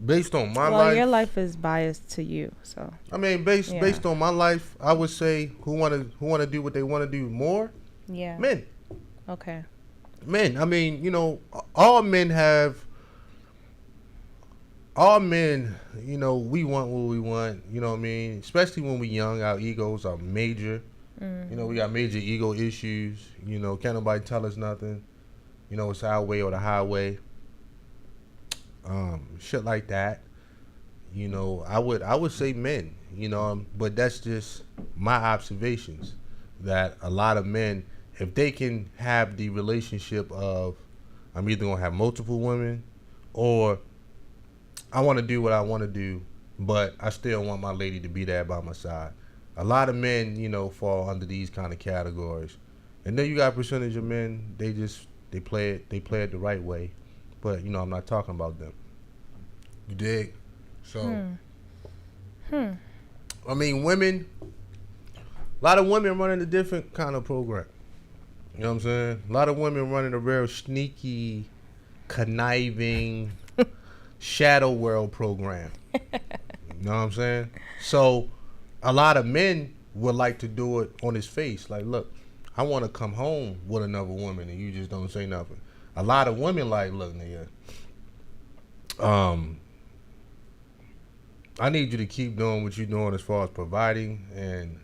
Based on my life. Well, your life is biased to you, so. I mean, based on my life, I would say who want to do what they want to do more. Yeah. Men. all men, we want what we want. You know what I mean? Especially when we young, our egos are major. We got major ego issues. Can't nobody tell us nothing. It's our way or the highway. Shit like that. I would say men. But that's just my observations. That a lot of men, if they can have the relationship of, I'm either gonna have multiple women, or I want to do what I want to do, but I still want my lady to be there by my side. A lot of men, fall under these kind of categories, and then you got a percentage of men. They play it the right way, but I'm not talking about them. You dig? So, I mean, women. A lot of women running a different kind of program. You know what I'm saying? A lot of women running a real sneaky, conniving, shadow world program. You know what I'm saying? So a lot of men would like to do it on his face. Like, look, I want to come home with another woman and you just don't say nothing. A lot of women like, look, nigga, I need you to keep doing what you're doing as far as providing, and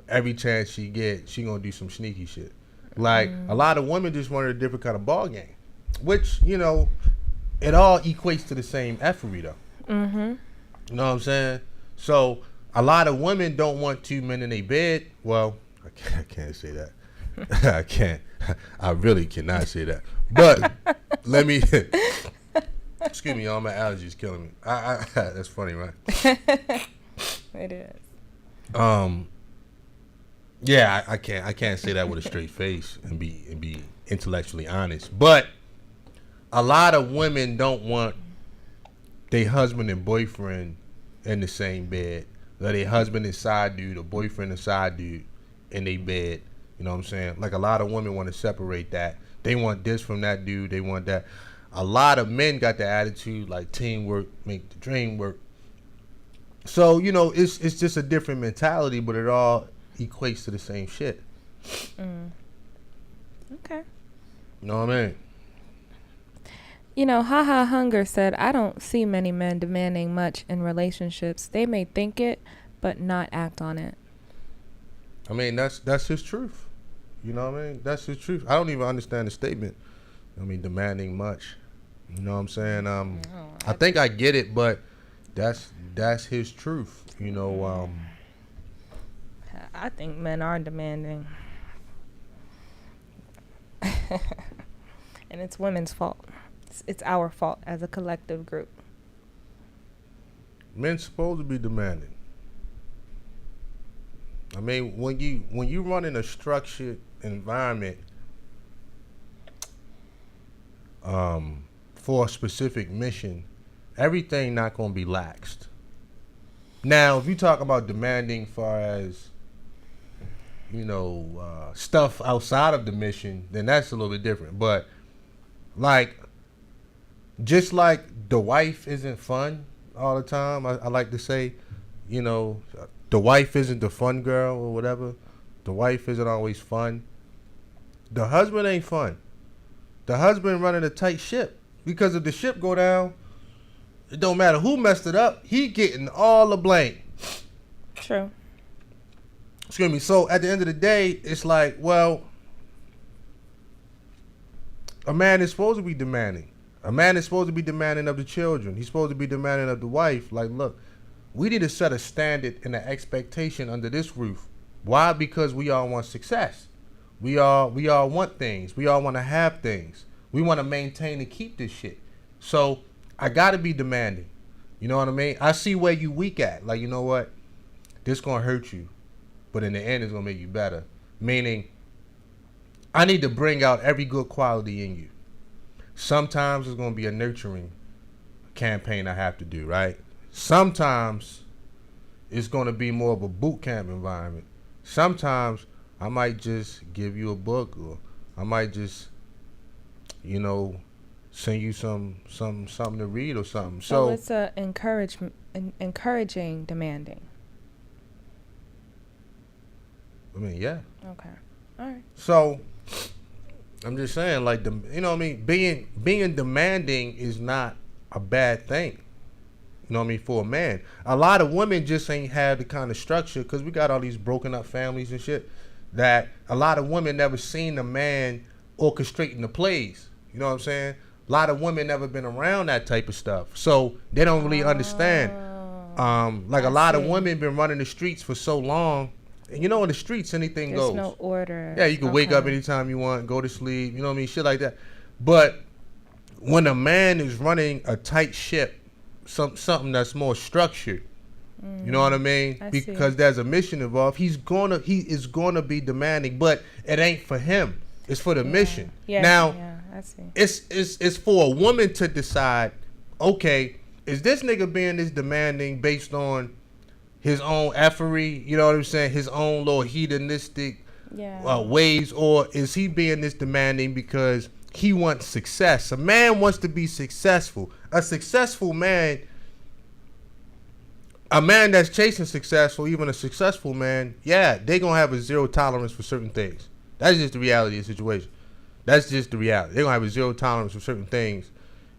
every chance she gets, she gonna do some sneaky shit. Like, a lot of women just wanted a different kind of ball game, which, it all equates to the same effery, though. You know what I'm saying? So, a lot of women don't want two men in their bed. Well, I can't say that. I can't. I really cannot say that. But, let me... Excuse me, y'all. My allergies killing me. That's funny, right? It is. Yeah, I can't say that with a straight face and be intellectually honest. But a lot of women don't want their husband and boyfriend in the same bed. Or their husband and side dude or boyfriend and side dude in their bed. You know what I'm saying? Like, a lot of women want to separate that. They want this from that dude. They want that. A lot of men got the attitude like teamwork make the dream work. So, it's just a different mentality, but it all equates to the same shit. Okay. You know what I mean? Haha Hunger said, I don't see many men demanding much in relationships. They may think it, but not act on it. I mean, that's his truth. You know what I mean? That's his truth. I don't even understand the statement. I mean, demanding much. You know what I'm saying? I think I get it, but that's his truth. I think men are demanding. And it's women's fault. It's our fault as a collective group. Men's supposed to be demanding. I mean, when you run in a structured environment for a specific mission, everything not going to be laxed. Now, if you talk about demanding far as, stuff outside of the mission, then that's a little bit different. But, like, just like the wife isn't fun all the time, I like to say, the wife isn't the fun girl or whatever. The wife isn't always fun. The husband ain't fun. The husband running a tight ship. Because if the ship go down, it don't matter who messed it up. He getting all the blame. True. Excuse me. So at the end of the day, it's like, well, a man is supposed to be demanding. A man is supposed to be demanding of the children. He's supposed to be demanding of the wife. Like, look, we need to set a standard and an expectation under this roof. Why? Because we all want success. We all want things. We all want to have things. We want to maintain and keep this shit. So I got to be demanding. You know what I mean? I see where you weak at. Like, you know what? This going to hurt you. But in the end, it's going to make you better. Meaning, I need to bring out every good quality in you. Sometimes it's going to be a nurturing campaign I have to do, right? Sometimes it's going to be more of a boot camp environment. Sometimes I might just give you a book, or I might just, send you something to read or something. So it's a encouraging demanding. I mean, yeah. Okay. All right. So I'm just saying, like, you know what I mean? Being demanding is not a bad thing. You know what I mean? For a man, a lot of women just ain't had the kind of structure because we got all these broken up families and shit. That a lot of women never seen a man orchestrating the plays. You know what I'm saying? A lot of women never been around that type of stuff, so they don't really understand. Like a lot of women been running the streets for so long. And you know, in the streets, anything There's goes. no order. Yeah, you can wake up anytime you want, go to sleep. You know what I mean? Shit like that. But when a man is running a tight ship, something that's more structured, you know what I mean? Because there's a mission involved. He is gonna be demanding, but it ain't for him. It's for the mission. Yeah, now, I see. It's for a woman to decide. Okay, is this nigga being this demanding based on his own effery? You know what I'm saying? His own little hedonistic ways, or is he being this demanding because he wants success? A man wants to be successful. A successful man, a man that's chasing success, or even a successful man, they gonna have a zero tolerance for certain things. That's just the reality of the situation. That's just the reality. They're gonna have a zero tolerance for certain things,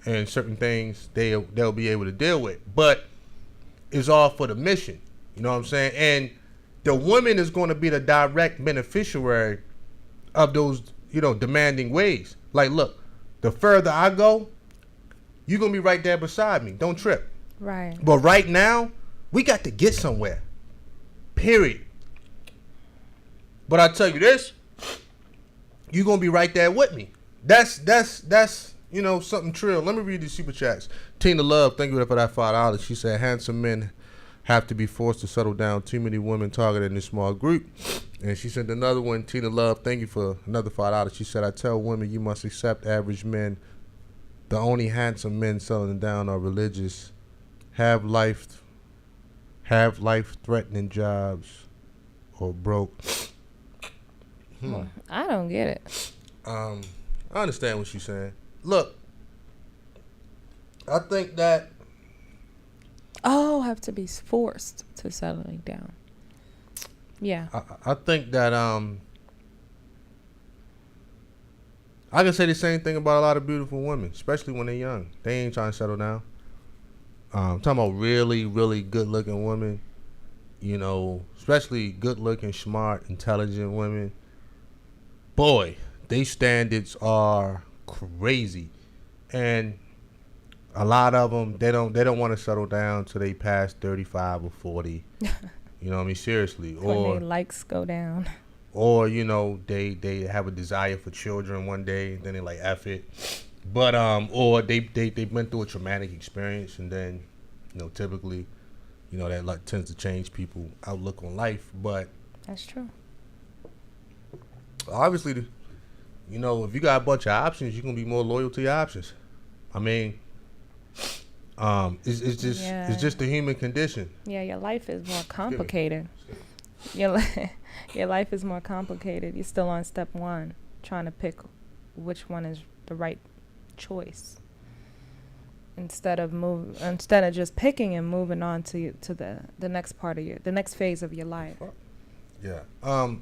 and certain things they'll be able to deal with. But it's all for the mission. You know what I'm saying? And the woman is going to be the direct beneficiary of those, demanding ways. Like, look, the further I go, you're going to be right there beside me. Don't trip. Right. But right now, we got to get somewhere. Period. But I tell you this, you're going to be right there with me. That's something trill. Let me read these super chats. Tina Love, thank you for that $5. She said, handsome men have to be forced to settle down. Too many women targeted in this small group. And she sent another one. Tina Love, thank you for another $5. She said, I tell women you must accept average men. The only handsome men settling down are religious, have life-threatening jobs, or broke. Well, I don't get it. I understand what she's saying. Look, I think that have to be forced to settling down. Yeah. I think that I can say the same thing about a lot of beautiful women, especially when they're young. They ain't trying to settle down. I'm talking about really, really good-looking women, especially good-looking, smart, intelligent women. Boy, they standards are crazy, and a lot of them they don't want to settle down till they pass 35 or 40. You know what I mean? Seriously, when their likes go down. Or they have a desire for children one day, then they like F it. But or they went through a traumatic experience, and then typically that tends to change people's outlook on life. But that's true. Obviously, if you got a bunch of options, you're gonna be more loyal to your options. I mean, it's just the human condition. Yeah, your life is more complicated. Your life is more complicated. You're still on step one, trying to pick which one is the right choice. Instead of just picking and moving on to the next part of the next phase of your life. Yeah.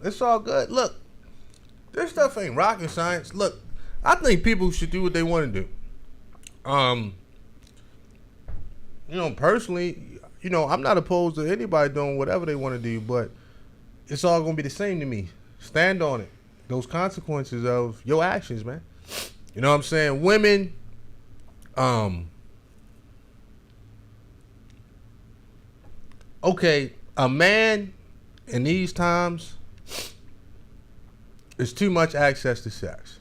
It's all good. Look, this stuff ain't rocket science. Look, I think people should do what they want to do. Personally, I'm not opposed to anybody doing whatever they want to do, but it's all gonna be the same to me. Stand on it. Those consequences of your actions, man. You know what I'm saying? Women, okay, a man in these times is too much access to sex.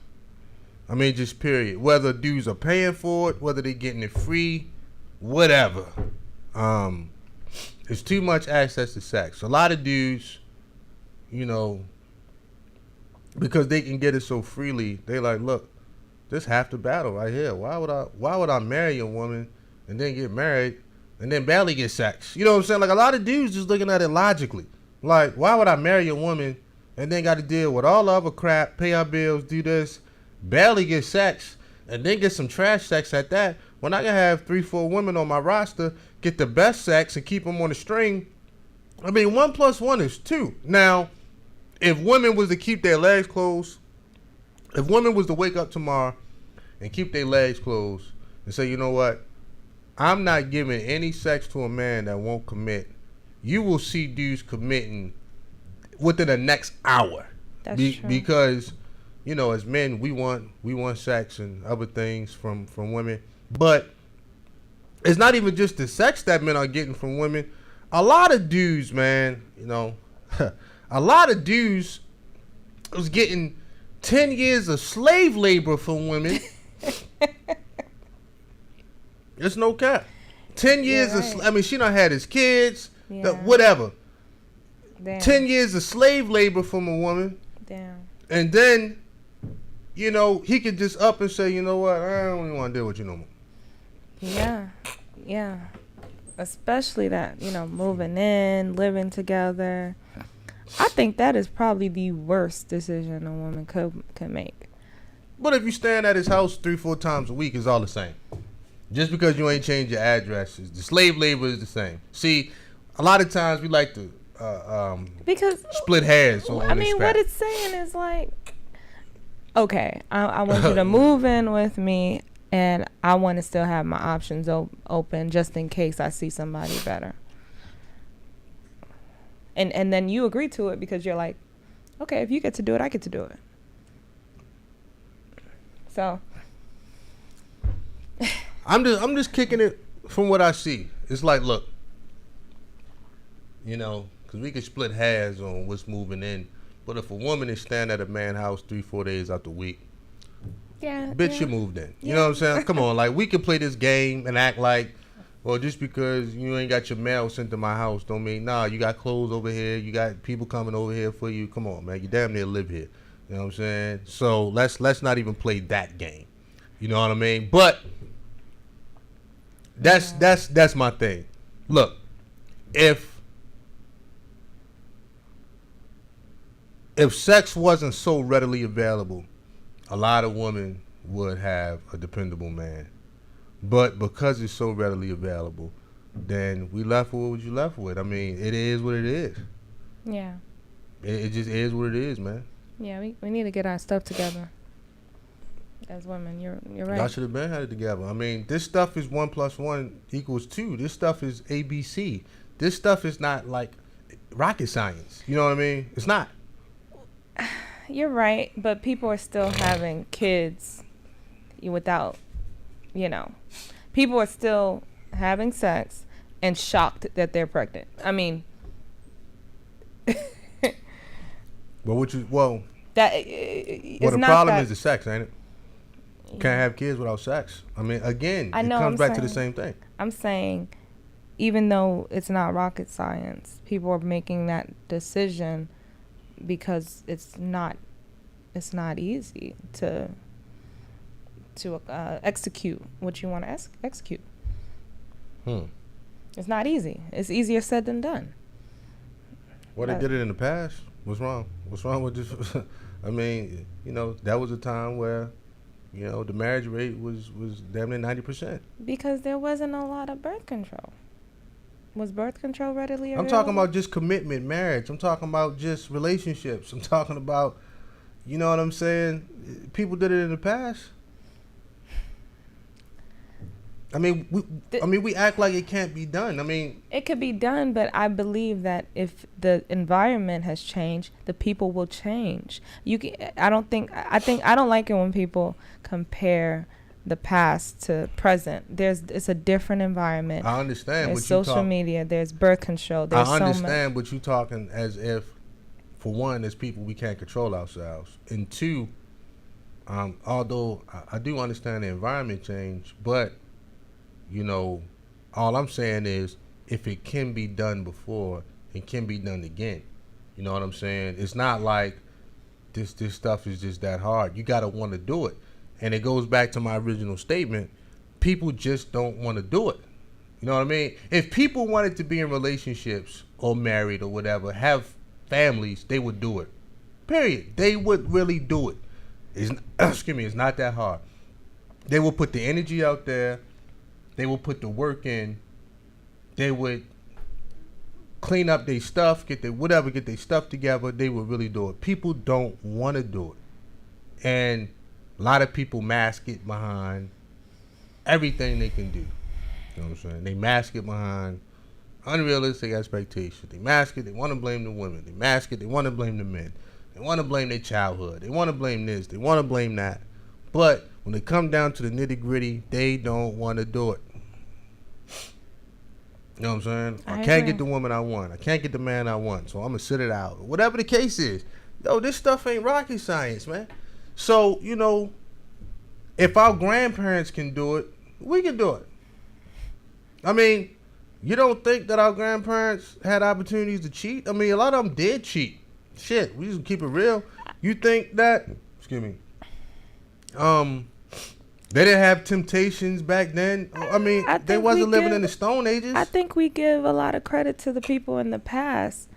I mean, just period. Whether dudes are paying for it, whether they're getting it free, whatever. It's too much access to sex. A lot of dudes, because they can get it so freely, they like, look, this half the battle right here. Why would I marry a woman and then get married and then barely get sex? You know what I'm saying? Like, a lot of dudes just looking at it logically. Like, why would I marry a woman and then got to deal with all the other crap, pay our bills, do this, barely get sex, and then get some trash sex at that, when I can have 3-4 women on my roster, get the best sex and keep them on the string? I mean, 1 + 1 is 2. Now, if women was to keep their legs closed, if women was to wake up tomorrow and keep their legs closed and say, you know what, I'm not giving any sex to a man that won't commit. You will see dudes committing within the next hour. That's true. Because, as men, we want sex and other things from women. But it's not even just the sex that men are getting from women. A lot of dudes, man, a lot of dudes was getting 10 years of slave labor from women. It's no cap. 10 years of, she done had his kids, whatever. Damn. 10 years of slave labor from a woman. Damn. And then, he could just up and say, you know what, I don't even want to deal with you no more. Yeah. Especially that, moving in, living together. I think that is probably the worst decision a woman could make. But if you stand at his house 3-4 times a week, it's all the same. Just because you ain't changed your addresses, the slave labor is the same. See, a lot of times we like to because split hairs. What it's saying is like, okay, I want you to move in with me, and I want to still have my options open just in case I see somebody better. And then you agree to it because you're like, okay, if you get to do it, I get to do it. So I'm just kicking it from what I see. It's like, look, because we can split hairs on what's moving in, but if a woman is standing at a man's house 3-4 days out the week, you moved in. You know what I'm saying? Come on, like, we can play this game and act like, well, just because you ain't got your mail sent to my house don't mean, you got clothes over here, you got people coming over here for you. Come on, man, you damn near live here. You know what I'm saying? So let's not even play that game. You know what I mean? But that's my thing. Look, if sex wasn't so readily available, a lot of women would have a dependable man. But because it's so readily available, then we left with what you left with. I mean, it is what it is. Yeah. It just is what it is, man. Yeah, we need to get our stuff together as women. You're right. Y'all should have been had it together. I mean, this stuff is 1 + 1 = 2. This stuff is ABC. This stuff is not like rocket science. You know what I mean? It's not. You're right, but people are still having kids without, people are still having sex and shocked that they're pregnant. I mean, the problem is the sex, ain't it? You can't have kids without sex. I mean, again, it comes back to the same thing. I'm saying, even though it's not rocket science, people are making that decision because it's not easy to execute what you want to execute. It's not easy. It's easier said than done. Well, they did it in the past. What's wrong? What's wrong with this? I mean, that was a time where, the marriage rate was damn near 90%. Because there wasn't a lot of birth control. Was birth control readily available? I'm talking about just commitment, marriage. I'm talking about just relationships. I'm talking about, you know what I'm saying? People did it in the past. I mean, we act like it can't be done. I mean, it could be done, but I believe that if the environment has changed, the people will change. I don't like it when people compare the past to present. It's a different environment. I understand. There's social media. There's birth control. There's I understand, but you're talking as if, for one, as people, we can't control ourselves, and two, although I do understand the environment change, but all I'm saying is, if it can be done before, it can be done again. You know what I'm saying? It's not like this stuff is just that hard. You got to want to do it. And it goes back to my original statement. People just don't want to do it. You know what I mean? If people wanted to be in relationships or married or whatever, have families, they would do it. Period. They would really do it. It's not that hard. They will put the energy out there. They will put the work in. They would clean up their stuff, get their stuff together. They would really do it. People don't want to do it. And a lot of people mask it behind everything they can do. You know what I'm saying? They mask it behind unrealistic expectations. They mask it. They want to blame the women. They mask it. They want to blame the men. They want to blame their childhood. They want to blame this. They want to blame that. But when it come down to the nitty gritty, they don't want to do it. You know what I'm saying? I can't get the woman I want. I can't get the man I want. So I'm going to sit it out. Whatever the case is. Yo, this stuff ain't rocket science, man. So, you know, if our grandparents can do it, we can do it. I mean, you don't think that our grandparents had opportunities to cheat? I mean, a lot of them did cheat. Shit, we just keep it real. You think that, excuse me, they didn't have temptations back then? I mean, they wasn't living in the Stone Ages. I think we give a lot of credit to the people in the past.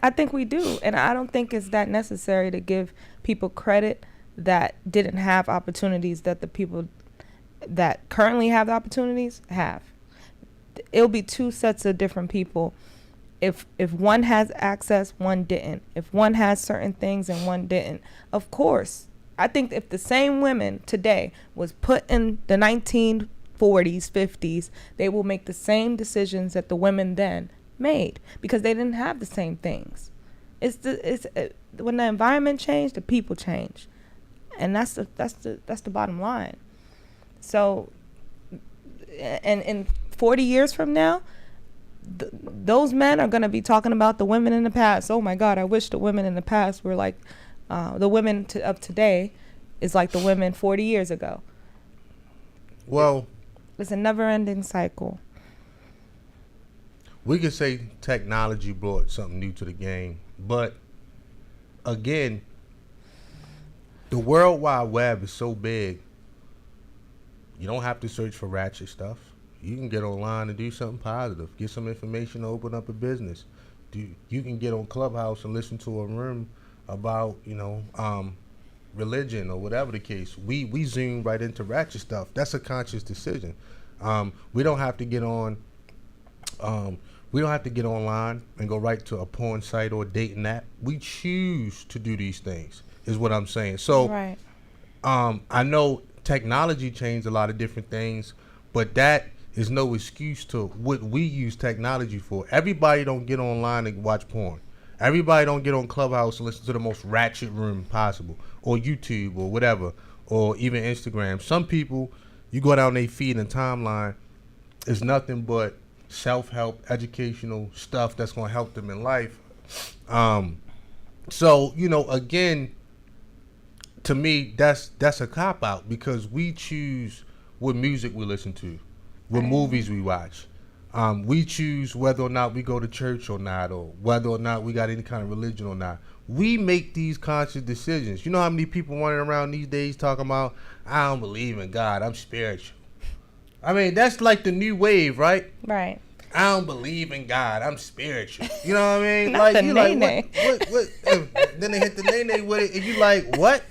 I think we do. And I don't think it's that necessary to give people credit that didn't have opportunities that the people that currently have the opportunities have. It'll be two sets of different people. If one has access, one didn't. If one has certain things and one didn't. Of course, I think if the same women today was put in the 1940s, 50s, they will make the same decisions that the women then made because they didn't have the same things. When the environment changed, the people changed, and that's the bottom line. So, and in 40 years from now, those men are going to be talking about the women in the past. Oh my God, I wish the women in the past were like the women of today is like the women 40 years ago. Well, it's a never-ending cycle. We could say technology brought something new to the game, but again, the World Wide Web is so big. You don't have to search for ratchet stuff. You can get online and do something positive. Get some information to open up a business. You can get on Clubhouse and listen to a room about, religion or whatever the case. We zoom right into ratchet stuff. That's a conscious decision. We don't have to get on. We don't have to get online and go right to a porn site or a dating app. We choose to do these things, is what I'm saying. So, right. I know technology changed a lot of different things, but that is no excuse to what we use technology for. Everybody don't get online and watch porn. Everybody don't get on Clubhouse and listen to the most ratchet room possible, or YouTube or whatever, or even Instagram. Some people, you go down their feed and timeline, it's nothing but self-help, educational stuff that's going to help them in life. So, again, to me, that's a cop-out because we choose what music we listen to, what movies we watch. We choose whether or not we go to church or not, or whether or not we got any kind of religion or not. We make these conscious decisions. You know how many people running around these days talking about, I don't believe in God, I'm spiritual. I mean, that's like the new wave, right? Right. I don't believe in God, I'm spiritual. You know what I mean? Not like the you nay-nay. like what then they hit the nay-nay with it and you like, what?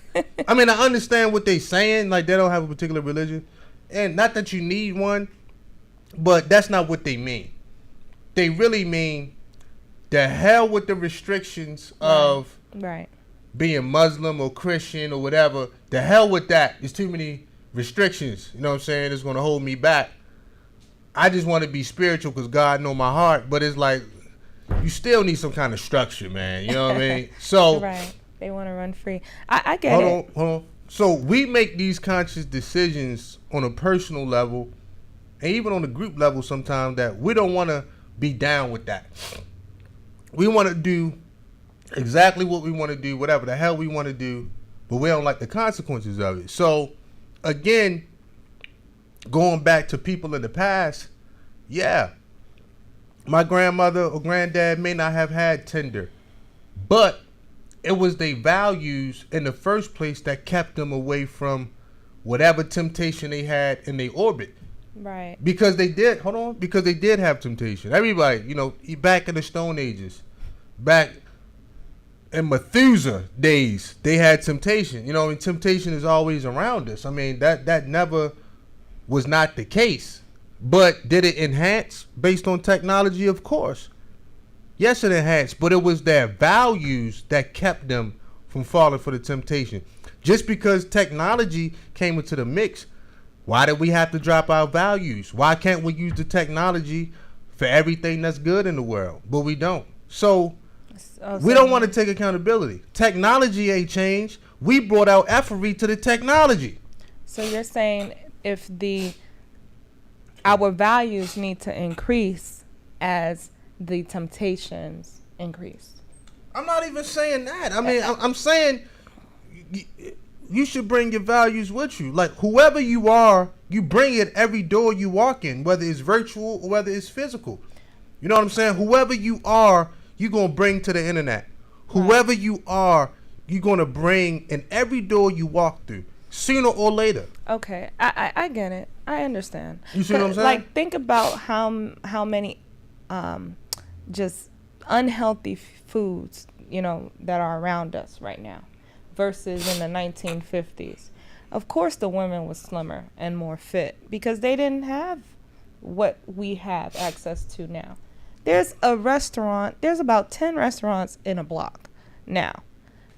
I mean, I understand what they saying, like they don't have a particular religion. And not that you need one, but that's not what they mean. They really mean the hell with the restrictions of being Muslim or Christian or whatever. The hell with that. There's too many restrictions. You know what I'm saying? It's going to hold me back. I just want to be spiritual because God know my heart. But it's like, you still need some kind of structure, man. You know what I mean? So right. They want to run free. I get it. Hold on. So we make these conscious decisions on a personal level and even on the group level sometimes that we don't want to be down with that. We want to do exactly what we want to do, whatever the hell we want to do, but we don't like the consequences of it. So, again, going back to people in the past, yeah, my grandmother or granddad may not have had Tinder, but it was their values in the first place that kept them away from whatever temptation they had in their orbit. Right. Because they did have temptation. Everybody, back in the Stone Ages, back in Methuselah days, they had temptation. And temptation is always around us. I mean, that never was not the case. But did it enhance based on technology? Of course. Yes, it enhanced, but it was their values that kept them from falling for the temptation. Just because technology came into the mix, Why did we have to drop our values? Why can't we use the technology for everything that's good in the world? But we don't. So we don't want to take accountability. Technology ain't changed. We brought our effortry to the technology. So you're saying if our values need to increase as the temptations increase. I'm not even saying that. I mean, I'm saying you should bring your values with you. Like, whoever you are, you bring it every door you walk in, whether it's virtual or whether it's physical. You know what I'm saying? Whoever you are, you're going to bring to the internet. Whoever you are, you're going to bring in every door you walk through, sooner or later. Okay, I get it. I understand. You see what I'm saying? Like, think about how many just unhealthy foods, you know, that are around us right now versus in the 1950s. Of course the women was slimmer and more fit because they didn't have what we have access to now. There's about 10 restaurants in a block now.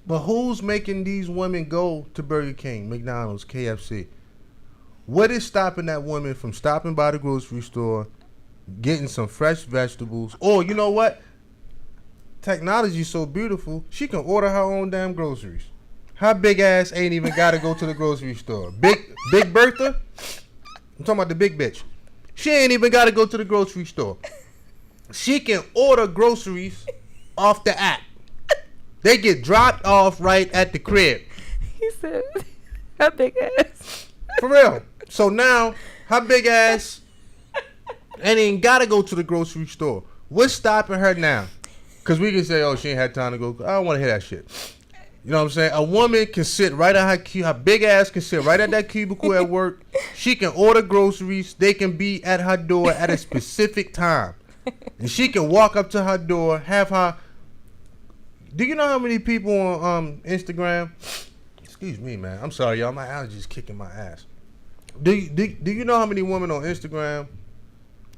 But who's making these women go to Burger King, McDonald's, KFC? What is stopping that woman from stopping by the grocery store, getting some fresh vegetables? Or, you know what? Technology's so beautiful, she can order her own damn groceries. Her big ass ain't even got to go to the grocery store. Big Bertha? I'm talking about the big bitch. She ain't even got to go to the grocery store. She can order groceries off the app. They get dropped off right at the crib. He said, her big ass. For real. So now, her big ass ain't even got to go to the grocery store. What's stopping her now? Because we can say, oh, she ain't had time to go. I don't want to hear that shit. You know what I'm saying? A woman can sit right at her big ass can sit right at that cubicle at work. She can order groceries. They can be at her door at a specific time. And she can walk up to her door, have her... Do you know how many people on Instagram... Excuse me, man. I'm sorry, y'all. My allergies kicking my ass. Do you know how many women on Instagram...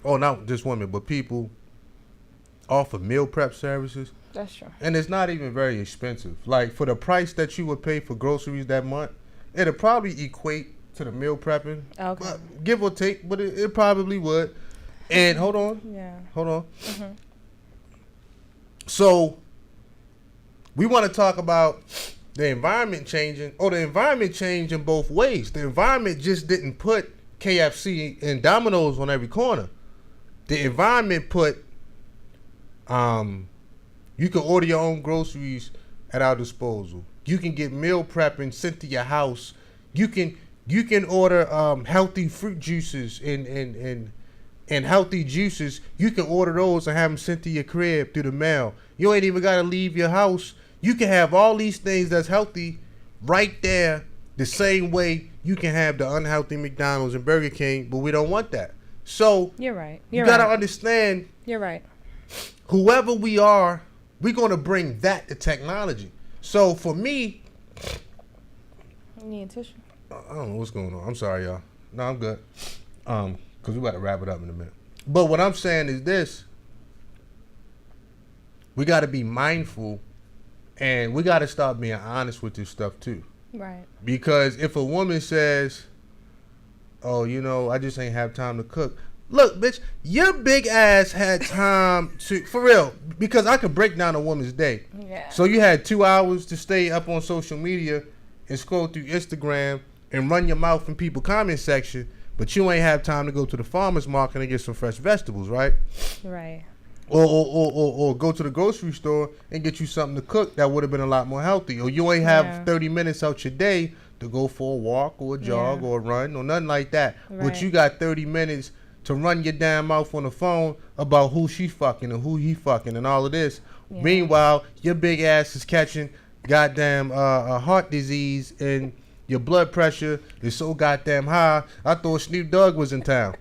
Oh, not just women, but people... offer meal prep services? That's true. And it's not even very expensive. Like, for the price that you would pay for groceries that month, it'll probably equate to the meal prepping. Okay. But give or take, but it probably would. And hold on. Yeah. Hold on. Mm-hmm. So, we want to talk about the environment changing. Oh, the environment changed in both ways. The environment just didn't put KFC and Domino's on every corner. The environment put... you can order your own groceries at our disposal. You can get meal prepping sent to your house. You can order healthy fruit juices and healthy juices. You can order those and have them sent to your crib through the mail. You ain't even got to leave your house. You can have all these things that's healthy right there the same way you can have the unhealthy McDonald's and Burger King, but we don't want that. So you're right. You got to understand. You're right. Whoever we are, we're going to bring that to technology. So for me... You need a tissue? I don't know what's going on. I'm sorry, y'all. No, I'm good. Because we about to wrap it up in a minute. But what I'm saying is this. We got to be mindful, and we got to start being honest with this stuff too. Right. Because if a woman says, oh, you know, I just ain't have time to cook. Look, bitch, your big ass had time to, for real, because I could break down a woman's day. Yeah. So you had 2 hours to stay up on social media and scroll through Instagram and run your mouth in people's comment section, but you ain't have time to go to the farmer's market and get some fresh vegetables, right? Right. Or go to the grocery store and get you something to cook that would have been a lot more healthy. Or you ain't have 30 minutes out your day to go for a walk or a jog or a run or nothing like that. Right. But you got 30 minutes to run your damn mouth on the phone about who she fucking and who he fucking and all of this. Yeah. Meanwhile, your big ass is catching goddamn heart disease and your blood pressure is so goddamn high. I thought Snoop Dogg was in town.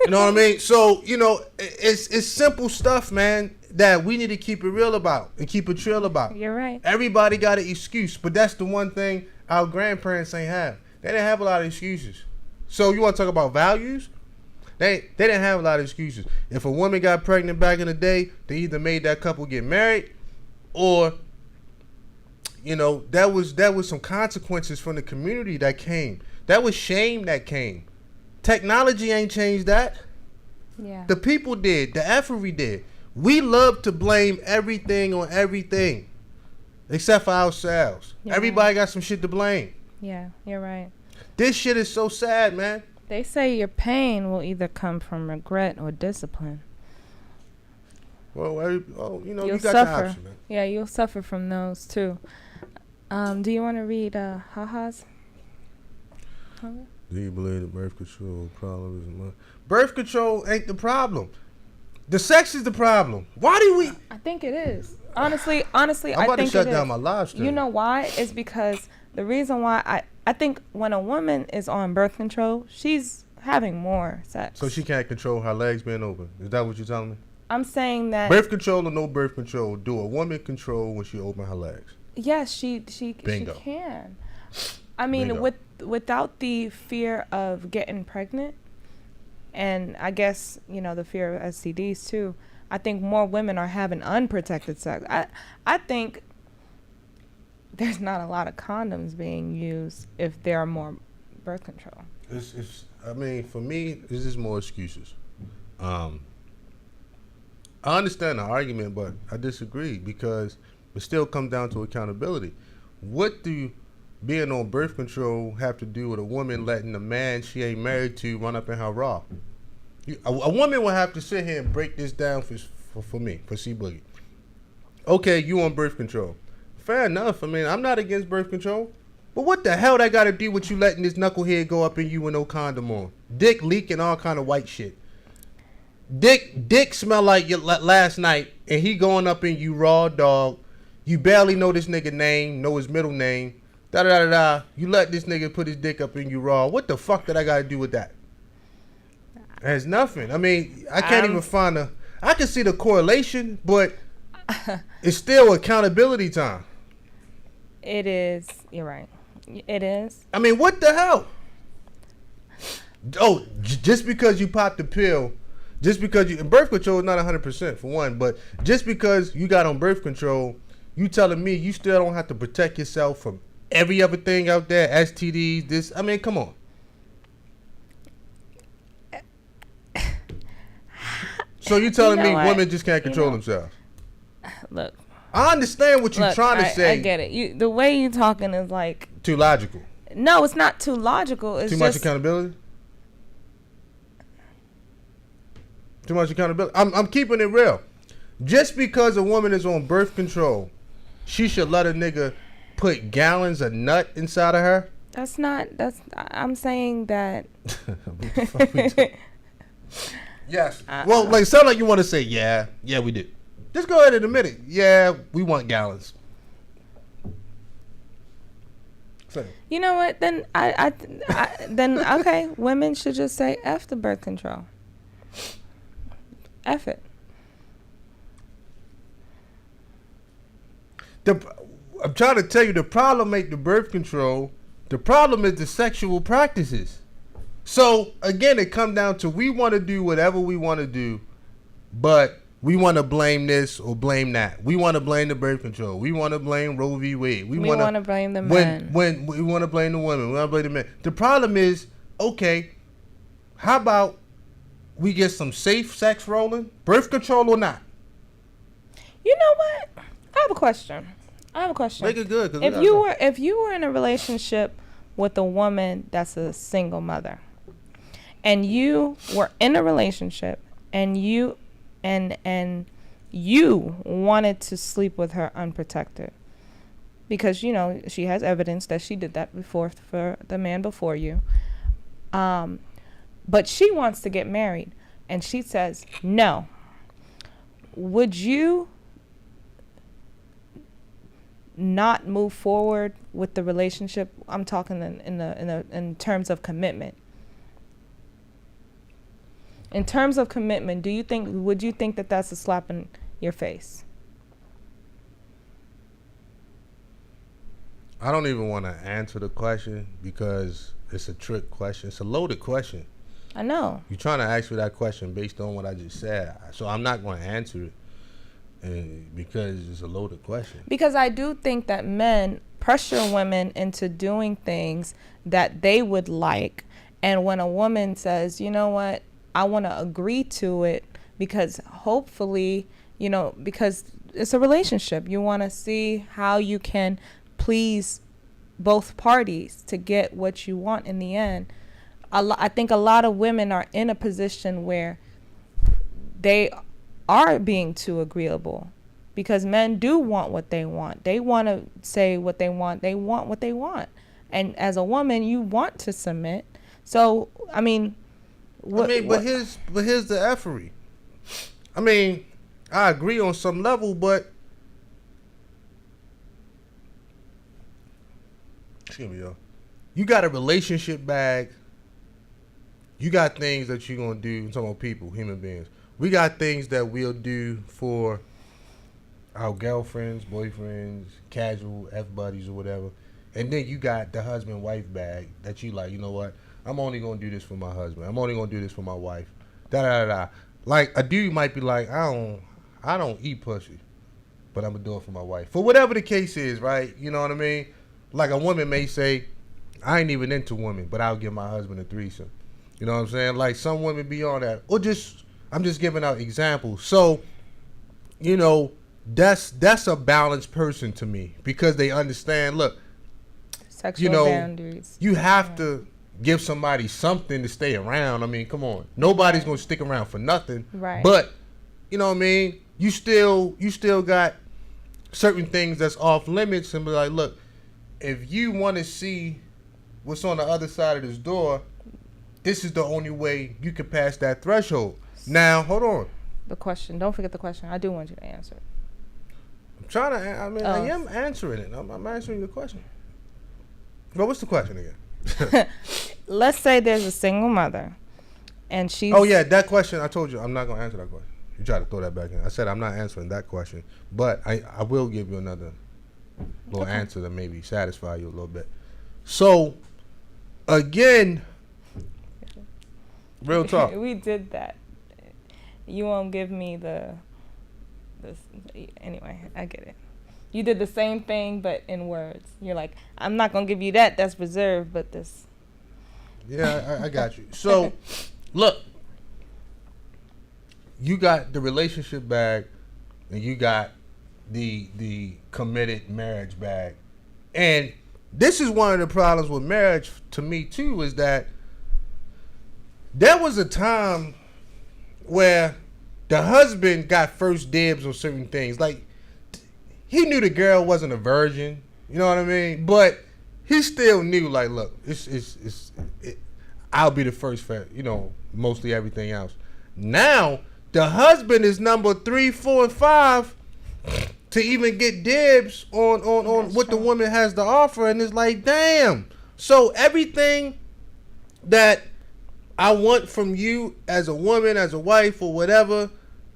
You know what I mean? So, you know, it's simple stuff, man, that we need to keep it real about and keep it real about. You're right. Everybody got an excuse, but that's the one thing our grandparents ain't have. They didn't have a lot of excuses. So you want to talk about values? They didn't have a lot of excuses. If a woman got pregnant back in the day, they either made that couple get married or, you know, that was some consequences from the community that came. That was shame that came. Technology ain't changed that. Yeah. The people did. The effery did. We love to blame everything on everything, except for ourselves. Everybody got some shit to blame. Yeah, you're right. This shit is so sad, man. They say your pain will either come from regret or discipline. Well, you You'll got suffer. the option, man. Yeah, you'll suffer from those too. Do you want to read Haha's? Do you believe the birth control problem is money? Birth control ain't the problem. The sex is the problem. Why do we? I think it is. Honestly, I'm about to shut down is. my live stream. You know why? It's because the reason why I think when a woman is on birth control, she's having more sex. So she can't control her legs being open. Is that what you're telling me? I'm saying that Birth control or no birth control, do a woman control when she open her legs? yes, she Bingo. can. I mean, Bingo. without the fear of getting pregnant, and I guess the fear of STDs too. I think more women are having unprotected sex. I think there's not a lot of condoms being used if there are more birth control. I mean, for me, it's just more excuses. I understand the argument, but I disagree because it still comes down to accountability. What do being on birth control have to do with a woman letting a man she ain't married to run up in her raw? A woman will have to sit here and break this down for me, for C Boogie. Okay, you on birth control. Fair enough. I mean, I'm not against birth control. But what the hell that got to do with you letting this knucklehead go up in you with no condom on? Dick leaking all kind of white shit. Dick smell like your last night, and he going up in you raw dog. You barely know this nigga name, know his middle name. Da-da-da-da-da. You let this nigga put his dick up in you raw. What the fuck did I got to do with that? It has nothing. I mean, I can't even find I can see the correlation, but it's still accountability time. It is. You're right. It is. I mean, what the hell? Oh, just because you popped the pill, just because and birth control is not 100% for one, but just because you got on birth control, you telling me you still don't have to protect yourself from every other thing out there, STDs, this. I mean, come on. So you telling me women just can't control themselves? Look. I understand what you're trying to say. I get it. The way you're talking is like too logical. No, it's not too logical. It's too much accountability. Too much accountability. I'm keeping it real. Just because a woman is on birth control, she should let a nigga put gallons of nut inside of her. I'm saying that. Yes. Well, like, sound like you want to say, yeah, we do. Just go ahead and admit it. Yeah, we want gallons. So. You know what? Then then okay, women should just say F the birth control. F it. I'm trying to tell you, the problem ain't the birth control. The problem is the sexual practices. So, again, it comes down to we want to do whatever we want to do, but we want to blame this or blame that. We want to blame the birth control. We want to blame Roe v. Wade. We want to blame the men. When we want to blame the women. We want to blame the men. The problem is, okay, how about we get some safe sex rolling? Birth control or not? You know what? I have a question. Make it good. If you were in a relationship with a woman that's a single mother, and you were in a relationship and you wanted to sleep with her unprotected because she has evidence that she did that before for the man before you, but she wants to get married and she says no, would you not move forward with the relationship? I'm talking in terms of commitment. In terms of commitment, would you think that that's a slap in your face? I don't even want to answer the question because it's a trick question. It's a loaded question. I know. You're trying to ask me that question based on what I just said, so I'm not going to answer it. Because it's a loaded question. Because I do think that men pressure women into doing things that they would like. And when a woman says, you know what, I want to agree to it because hopefully, because it's a relationship. You want to see how you can please both parties to get what you want in the end. I think a lot of women are in a position where they are being too agreeable because men do want what they want. They want to say what they want. They want what they want. And as a woman, you want to submit. So, but here's the effery. I mean, I agree on some level, but excuse me, yo. You got a relationship bag. You got things that you're gonna do. I'm talking about people, human beings. We got things that we'll do for our girlfriends, boyfriends, casual F buddies or whatever. And then you got the husband-wife bag that you like, you know what? I'm only gonna do this for my husband. I'm only gonna do this for my wife. Da da da da. Like a dude might be like, I don't eat pussy, but I'm gonna do it for my wife. For whatever the case is, right? You know what I mean? Like a woman may say, I ain't even into women, but I'll give my husband a threesome. You know what I'm saying? Like some women be on that. Or I'm just giving out examples. So, that's a balanced person to me because they understand, look, sexual boundaries. You have to give somebody something to stay around. I mean, come on. Nobody's going to stick around for nothing. Right. But, you know what I mean? You still got certain things that's off limits and be like, look, if you want to see what's on the other side of this door, this is the only way you can pass that threshold. Now, hold on. The question. Don't forget the question. I do want you to answer it. I'm trying to, I am answering it. I'm answering the question. But what's the question again? Let's say there's a single mother and she's... Oh, yeah, that question, I told you, I'm not going to answer that question. You try to throw that back in. I said I'm not answering that question. But I will give you another little answer to maybe satisfy you a little bit. So, again... Real talk. We did that. You won't give me this. Anyway, I get it. You did the same thing, but in words. You're like, I'm not going to give you that. That's reserved, but this. Yeah, I got you. So, look. You got the relationship bag, and you got the committed marriage bag. And this is one of the problems with marriage, to me, too, is that there was a time where the husband got first dibs on certain things. Like, he knew the girl wasn't a virgin, you know what I mean? But he still knew, like, look, I'll be the first for, mostly everything else. Now, the husband is number 3, 4, and 5 to even get dibs on what the woman has to offer. And it's like, damn. So everything that I want from you as a woman, as a wife, or whatever,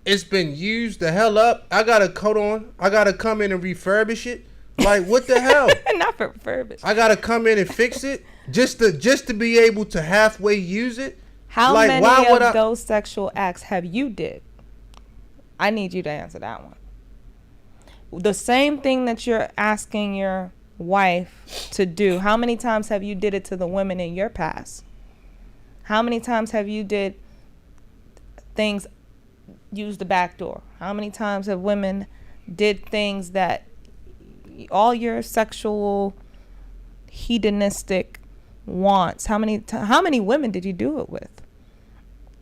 it's been used the hell up. I gotta come in and refurbish it. Like, what the hell? Not refurbish. I gotta come in and fix it just to be able to halfway use it. How many of those sexual acts have you did? I need you to answer that one. The same thing that you're asking your wife to do. How many times have you did it to the women in your past? How many times have you did things, use the back door? How many times have women did things that all your sexual hedonistic wants? How many women did you do it with?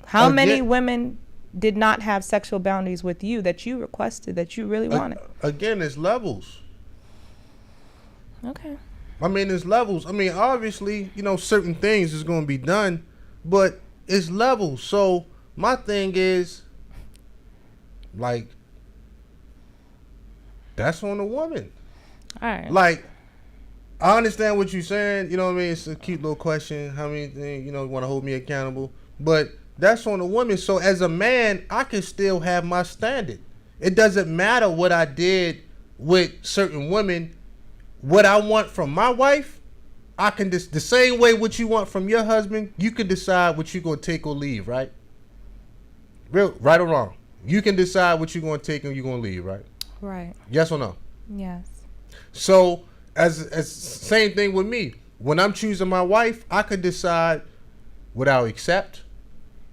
How many women did not have sexual boundaries with you that you requested, that you really wanted? Again, it's levels. Okay. I mean, it's levels. I mean, obviously, certain things is going to be done. But it's levels. So my thing is, like, that's on the woman. All right. Like, I understand what you're saying. You know what I mean? It's a cute little question. How many things, you want to hold me accountable? But that's on the woman. So as a man, I can still have my standard. It doesn't matter what I did with certain women. What I want from my wife, I can the same way what you want from your husband, you can decide what you're going to take or leave, right? Right or wrong? You can decide what you're going to take and you're going to leave, right? Right. Yes or no? Yes. So, as same thing with me. When I'm choosing my wife, I could decide what I'll accept.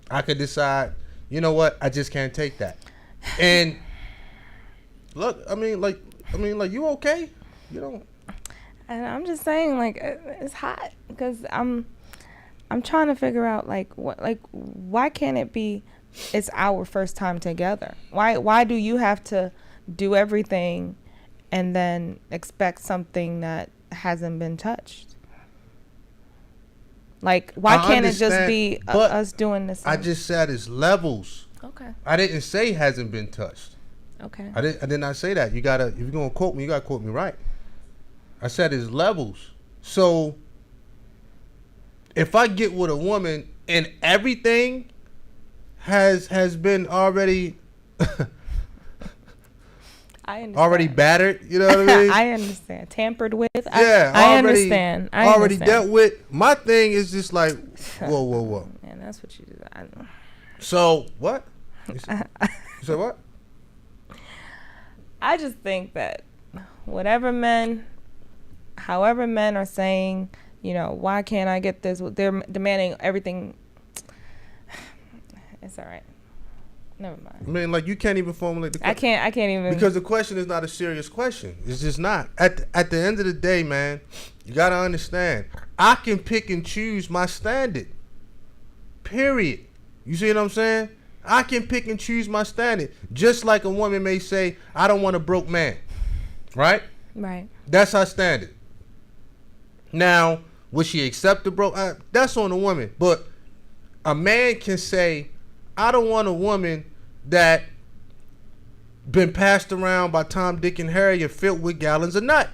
I could decide, you know what, I just can't take that. And look, I mean, like, you okay? You don't. And I'm just saying, like, it's hot because I'm trying to figure out, like, why can't it be? It's our first time together. Why do you have to do everything and then expect something that hasn't been touched? Like, why can't it just be us doing this? I just said it's levels. Okay. I didn't say hasn't been touched. Okay. I did not say that. You gotta, if you're gonna quote me, you gotta quote me right. I said it's levels. So if I get with a woman and everything has been already I understand. already battered, you know what I mean? I understand. Tampered with. Yeah, I understand. I already understand. dealt with. My thing is just like, whoa. Man, that's what you do. So what? You said what? I just think that however men are saying, you know, why can't I get this? They're demanding everything. It's all right. Never mind. I mean, like, you can't even formulate the question. I can't even. Because the question is not a serious question. It's just not. At the end of the day, man, you got to understand, I can pick and choose my standard. Period. You see what I'm saying? I can pick and choose my standard. Just like a woman may say, I don't want a broke man. Right? Right. That's her standard. Now, would she accept the broke? That's on the woman. But a man can say, I don't want a woman that been passed around by Tom, Dick, and Harry and filled with gallons of nut.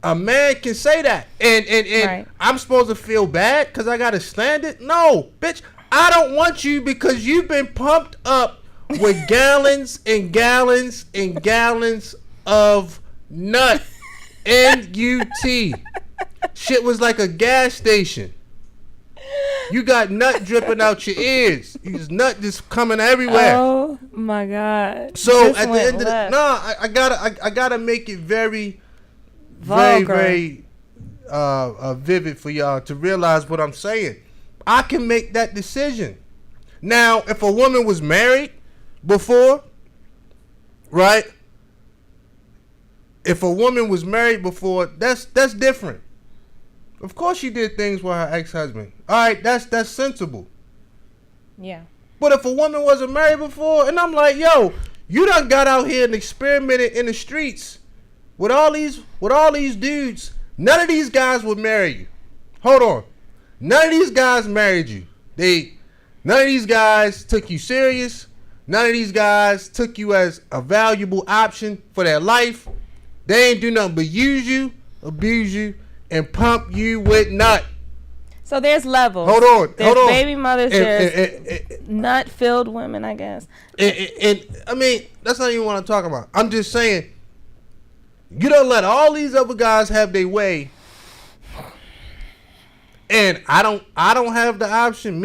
A man can say that. And right. I'm supposed to feel bad because I got a standard? No, bitch. I don't want you because you've been pumped up with gallons and gallons and gallons of nut. N-U-T. Shit was like a gas station. You got nut dripping out your ears. You just nut just coming everywhere. Oh my God. So at the end of the I gotta make it very vulgar. very vivid for y'all to realize what I'm saying. I can make that decision. Now, if a woman was married before, right? If a woman was married before, that's different. Of course she did things with her ex-husband. All right, that's sensible. Yeah. But if a woman wasn't married before, and I'm like, yo, you done got out here and experimented in the streets with all these dudes. None of these guys would marry you. Hold on. None of these guys married you. None of these guys took you serious. None of these guys took you as a valuable option for their life. They ain't do nothing but use you, abuse you, and pump you with nut. So there's levels. Hold on. There's baby mothers. There's nut-filled women, I guess. And I mean, that's not even what I'm talking about. I'm just saying, you don't let all these other guys have their way, and I don't have the option.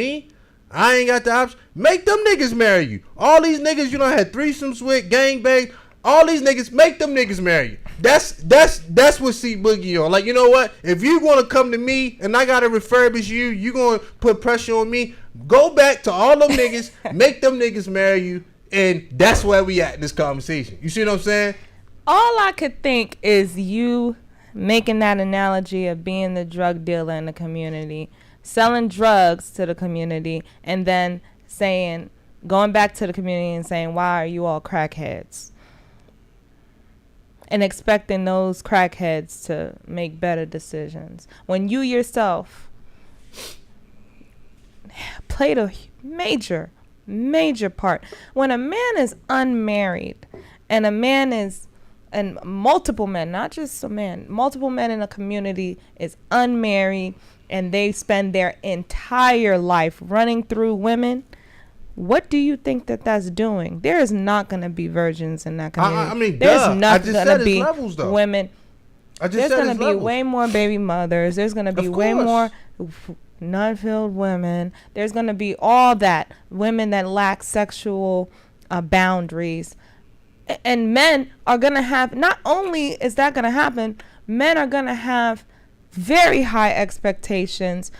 I ain't got the option. Make them niggas marry you. All these niggas you done had threesomes with, gangbang. All these niggas, make them niggas marry you. That's what C Boogie on. Like, you know what? If you want to come to me and I gotta refurbish you, you gonna put pressure on me. Go back to all them niggas, make them niggas marry you, and that's where we at in this conversation. You see what I'm saying? All I could think is you making that analogy of being the drug dealer in the community, selling drugs to the community, and then going back to the community and saying, why are you all crackheads? And expecting those crackheads to make better decisions. When you yourself played a major part. When a man is unmarried and multiple men, not just a man, multiple men in a community is unmarried and they spend their entire life running through women, what do you think that's doing? There is not going to be virgins in that community. I mean, there's not going to be levels, women. There's going to be way more baby mothers. There's going to be way more nut-filled women. There's going to be all that. Women that lack sexual boundaries. And men are going to have, not only is that going to happen, men are going to have very high expectations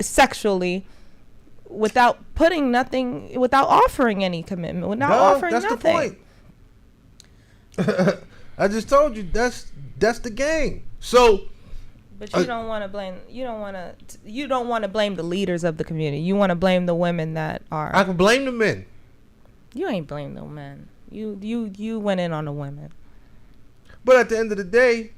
sexually without putting nothing, without offering any commitment, without offering that's nothing. The point. I just told you that's the game. So, but you don't want to blame. You don't want to blame the leaders of the community. You want to blame the women that are. I can blame the men. You ain't blame the men. You went in on the women. But at the end of the day,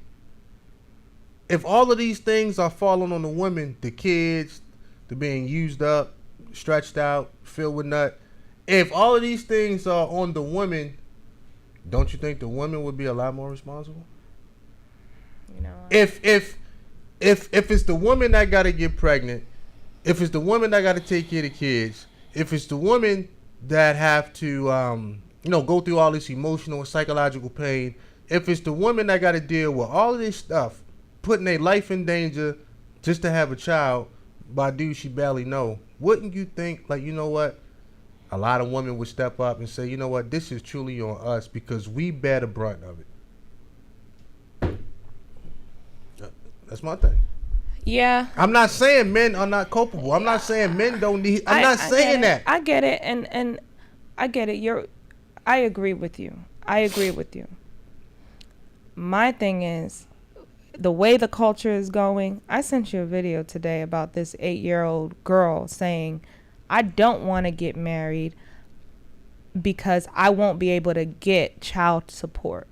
if all of these things are falling on the women, the kids, the being used up, stretched out, filled with nut, if all of these things are on the women, don't you think the women would be a lot more responsible? You know, if it's the woman that got to get pregnant, if it's the woman that got to take care of the kids, if it's the women that have to go through all this emotional and psychological pain, if it's the women that got to deal with all of this stuff, putting their life in danger just to have a child by dudes she barely know, wouldn't you think, like, you know what, a lot of women would step up and say, you know what, this is truly on us because we bear the brunt of it. That's my thing. Yeah. I'm not saying men are not culpable. I'm not saying men don't need. I'm not saying that. I get it, and I get it. I agree with you. My thing is, the way the culture is going. I sent you a video today about this 8-year-old girl saying, "I don't want to get married because I won't be able to get child support."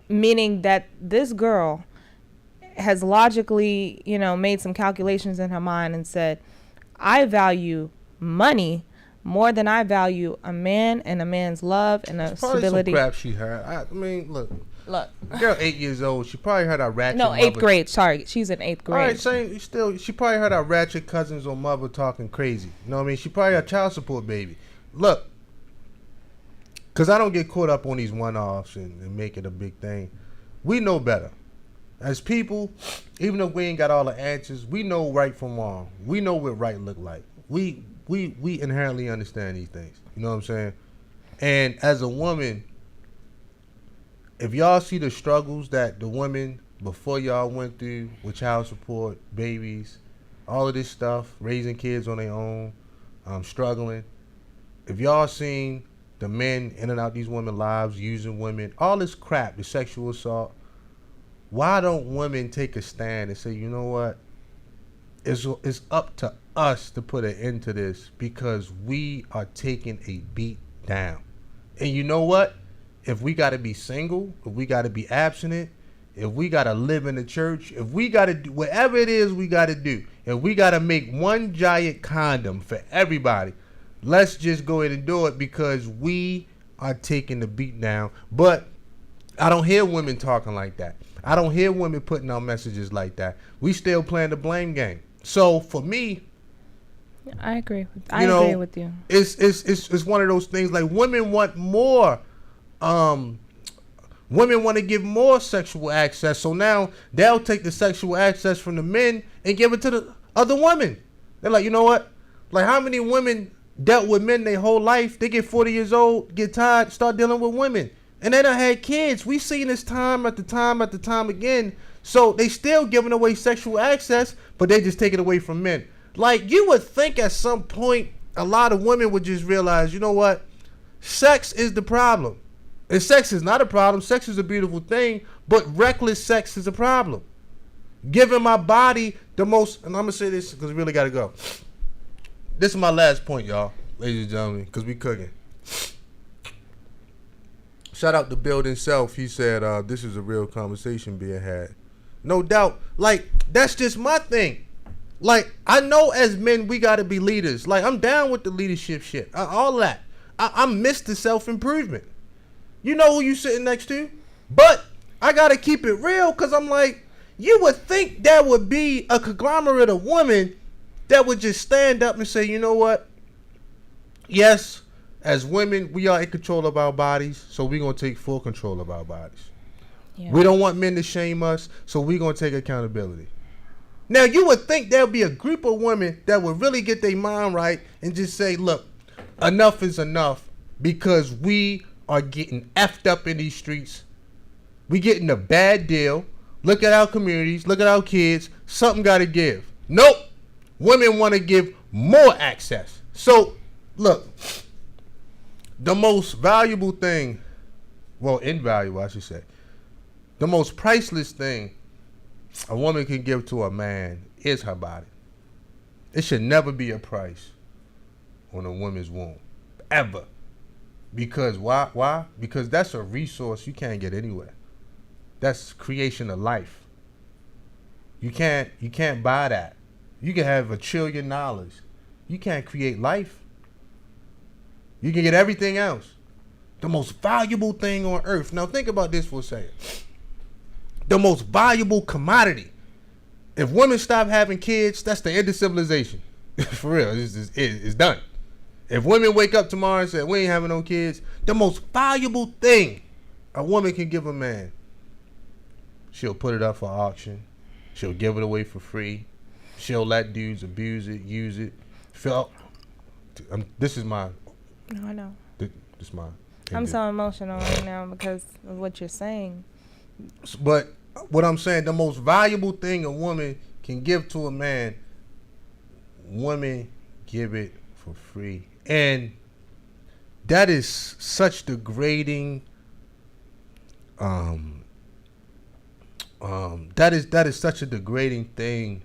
Meaning that this girl has logically, made some calculations in her mind and said, I value money more than I value a man and a man's love and a stability. Some crap she heard. I mean, look, girl, 8 years old. She probably heard our ratchet. No, 8th grade. Sorry, she's in 8th grade. All right, she probably heard our ratchet cousins or mother talking crazy. You know what I mean? She probably a child support baby. Look, because I don't get caught up on these one-offs and make it a big thing. We know better. As people, even if we ain't got all the answers, we know right from wrong. We know what right look like. We inherently understand these things. You know what I'm saying? And as a woman, if y'all see the struggles that the women before y'all went through with child support, babies, all of this stuff, raising kids on their own, struggling, if y'all seen the men in and out these women's lives, using women, all this crap, the sexual assault, why don't women take a stand and say, you know what? It's up to us to put an end to this because we are taking a beat down. And you know what? If we got to be single, if we got to be abstinent, if we got to live in the church, if we got to do whatever it is we got to do, if we got to make one giant condom for everybody, let's just go ahead and do it because we are taking the beat down. But I don't hear women talking like that. I don't hear women putting out messages like that. We still playing the blame game. So for me, I agree. I agree with you. It's one of those things like women want more. Women want to give more sexual access. So now they'll take the sexual access from the men and give it to the other women. They're like, you know what? Like how many women dealt with men their whole life? They get 40 years old, get tired, start dealing with women. And they done had kids. We seen this time after time after time again. So they still giving away sexual access, but they just take it away from men. Like you would think at some point a lot of women would just realize, you know what? Sex is the problem. And sex is not a problem. Sex is a beautiful thing, but reckless sex is a problem. Giving my body the most, and I'm going to say this because we really got to go. This is my last point, y'all, ladies and gentlemen, because we cooking. Shout out to Build himself. He said, this is a real conversation being had. No doubt. Like, that's just my thing. Like, I know as men, we got to be leaders. Like, I'm down with the leadership shit. All that. I miss the self-improvement. You know who you sitting next to? But I got to keep it real because I'm like, you would think there would be a conglomerate of women that would just stand up and say, you know what? Yes, as women, we are in control of our bodies, so we're going to take full control of our bodies. Yeah. We don't want men to shame us, so we're going to take accountability. Now, you would think there would be a group of women that would really get their mind right and just say, look, enough is enough because we are getting effed up in these streets. We getting a bad deal. Look at our communities. Look at our kids. Something got to give. Nope. Women want to give more access. So, look, the most valuable thing, well, invaluable, I should say, the most priceless thing a woman can give to a man is her body. It should never be a price on a woman's womb, ever. Because why? Why? Because that's a resource you can't get anywhere. That's creation of life. You can't buy that. You can have $1 trillion. You can't create life. You can get everything else. The most valuable thing on earth. Now think about this for a second. The most valuable commodity. If women stop having kids, that's the end of civilization. For real, it's done. If women wake up tomorrow and say, we ain't having no kids, the most valuable thing a woman can give a man, she'll put it up for auction. She'll give it away for free. She'll let dudes abuse it, use it. This is my... No, I know. This is my... I'm so emotional right now because of what you're saying. But what I'm saying, the most valuable thing a woman can give to a man, women give it for free. And that is such degrading. That is such a degrading thing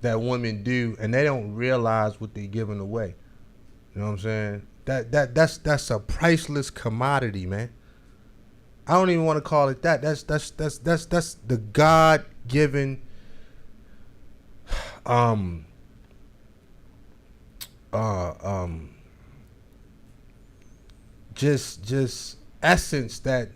that women do, and they don't realize what they're giving away. You know what I'm saying? That's a priceless commodity, man. I don't even want to call it that. That's the God-given just essence that,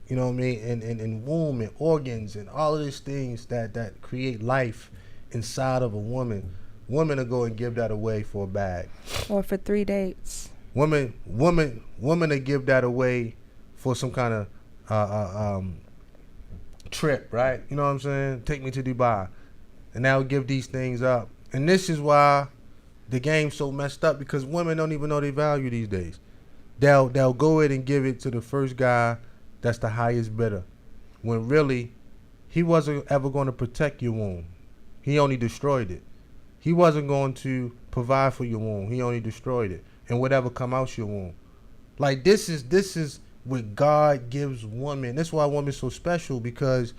you know what I mean, and womb and organs and all of these things that create life inside of a woman. Women are going to give that away for a bag. Or for 3 dates. Women to give that away for some kind of trip, right? You know what I'm saying? Take me to Dubai. And they'll give these things up. And this is why the game's so messed up, because women don't even know their value these days. They'll go in and give it to the first guy that's the highest bidder, when really he wasn't ever going to protect your womb. He only destroyed it. He wasn't going to provide for your womb. He only destroyed it. And whatever come out your womb. Like, this is what God gives women. That's why women's so special, because,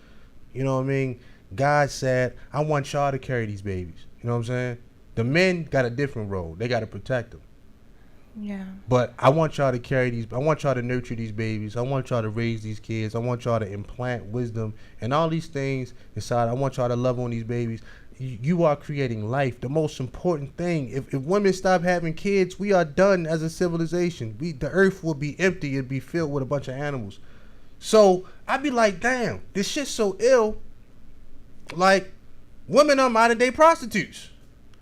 you know what I mean, God said, I want y'all to carry these babies. You know what I'm saying? The men got a different role. They got to protect them. Yeah. But I want y'all to carry these. I want y'all to nurture these babies. I want y'all to raise these kids. I want y'all to implant wisdom and all these things inside. I want y'all to love on these babies. You are creating life. The most important thing. If women stop having kids, we are done as a civilization. The earth will be empty. It'd be filled with a bunch of animals. So I'd be like, damn, this shit's so ill. Like, women are modern day prostitutes.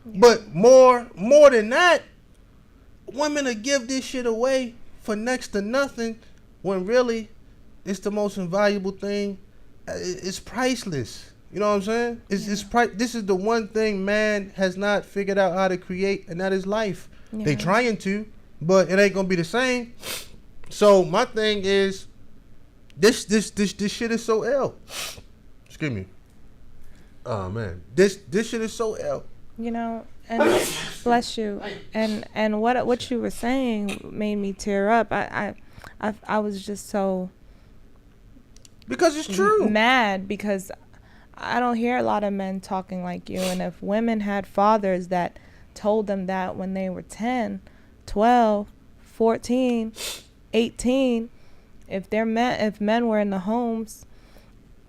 Yeah. But more than that, women will give this shit away for next to nothing, when really it's the most invaluable thing. It's priceless. You know what I'm saying? This is the one thing man has not figured out how to create, and that is life. Yeah. They trying to, but it ain't gonna be the same. So my thing is, this shit is so ill. Excuse me. Oh man, this shit is so ill. You know, and bless you. And what you were saying made me tear up. I was just so, because it's true, mad, because I don't hear a lot of men talking like you. And if women had fathers that told them that when they were 10, 12, 14, 18, if men were in the homes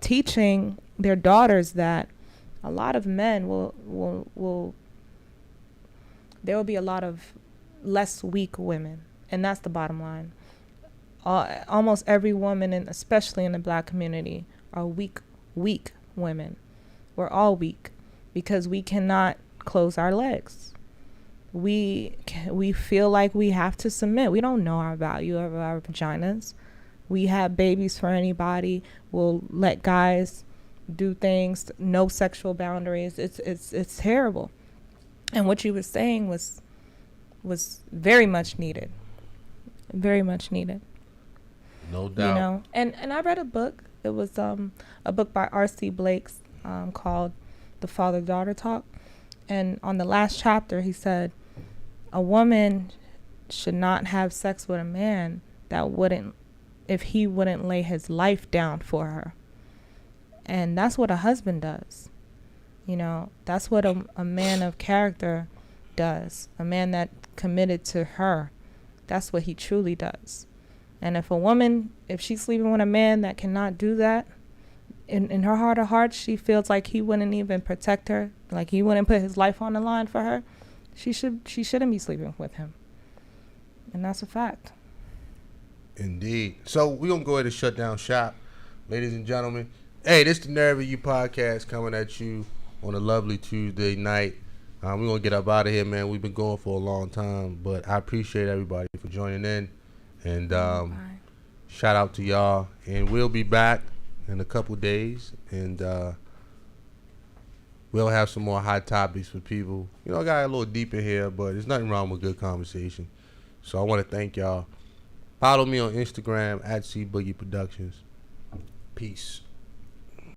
teaching their daughters that, a lot of men there will be a lot of less weak women. And that's the bottom line. Almost every woman, and especially in the black community, are weak women. We're all weak because we cannot close our legs. We feel like we have to submit. We don't know our value of our vaginas. We have babies for anybody. We'll let guys do things, no sexual boundaries. It's terrible. And what you were saying was was very much needed. Very much needed. No doubt. And I read a book. It was a book by R.C. Blake's called The Father-Daughter Talk. And on the last chapter, he said, a woman should not have sex with a man if he wouldn't lay his life down for her. And that's what a husband does. That's what a man of character does. A man that committed to her. That's what he truly does. And if she's sleeping with a man that cannot do that, in her heart of hearts, she feels like he wouldn't even protect her, like he wouldn't put his life on the line for her, she shouldn't be sleeping with him. And that's a fact. Indeed. So we're going to go ahead and shut down shop. Ladies and gentlemen, hey, this is the Nerve of You podcast coming at you on a lovely Tuesday night. We're going to get up out of here, man. We've been going for a long time, but I appreciate everybody for joining in. And shout out to y'all. And we'll be back in a couple days. And we'll have some more hot topics for people. I got a little deep in here, but there's nothing wrong with good conversation. So I want to thank y'all. Follow me on Instagram @CBoogieProductions. Peace.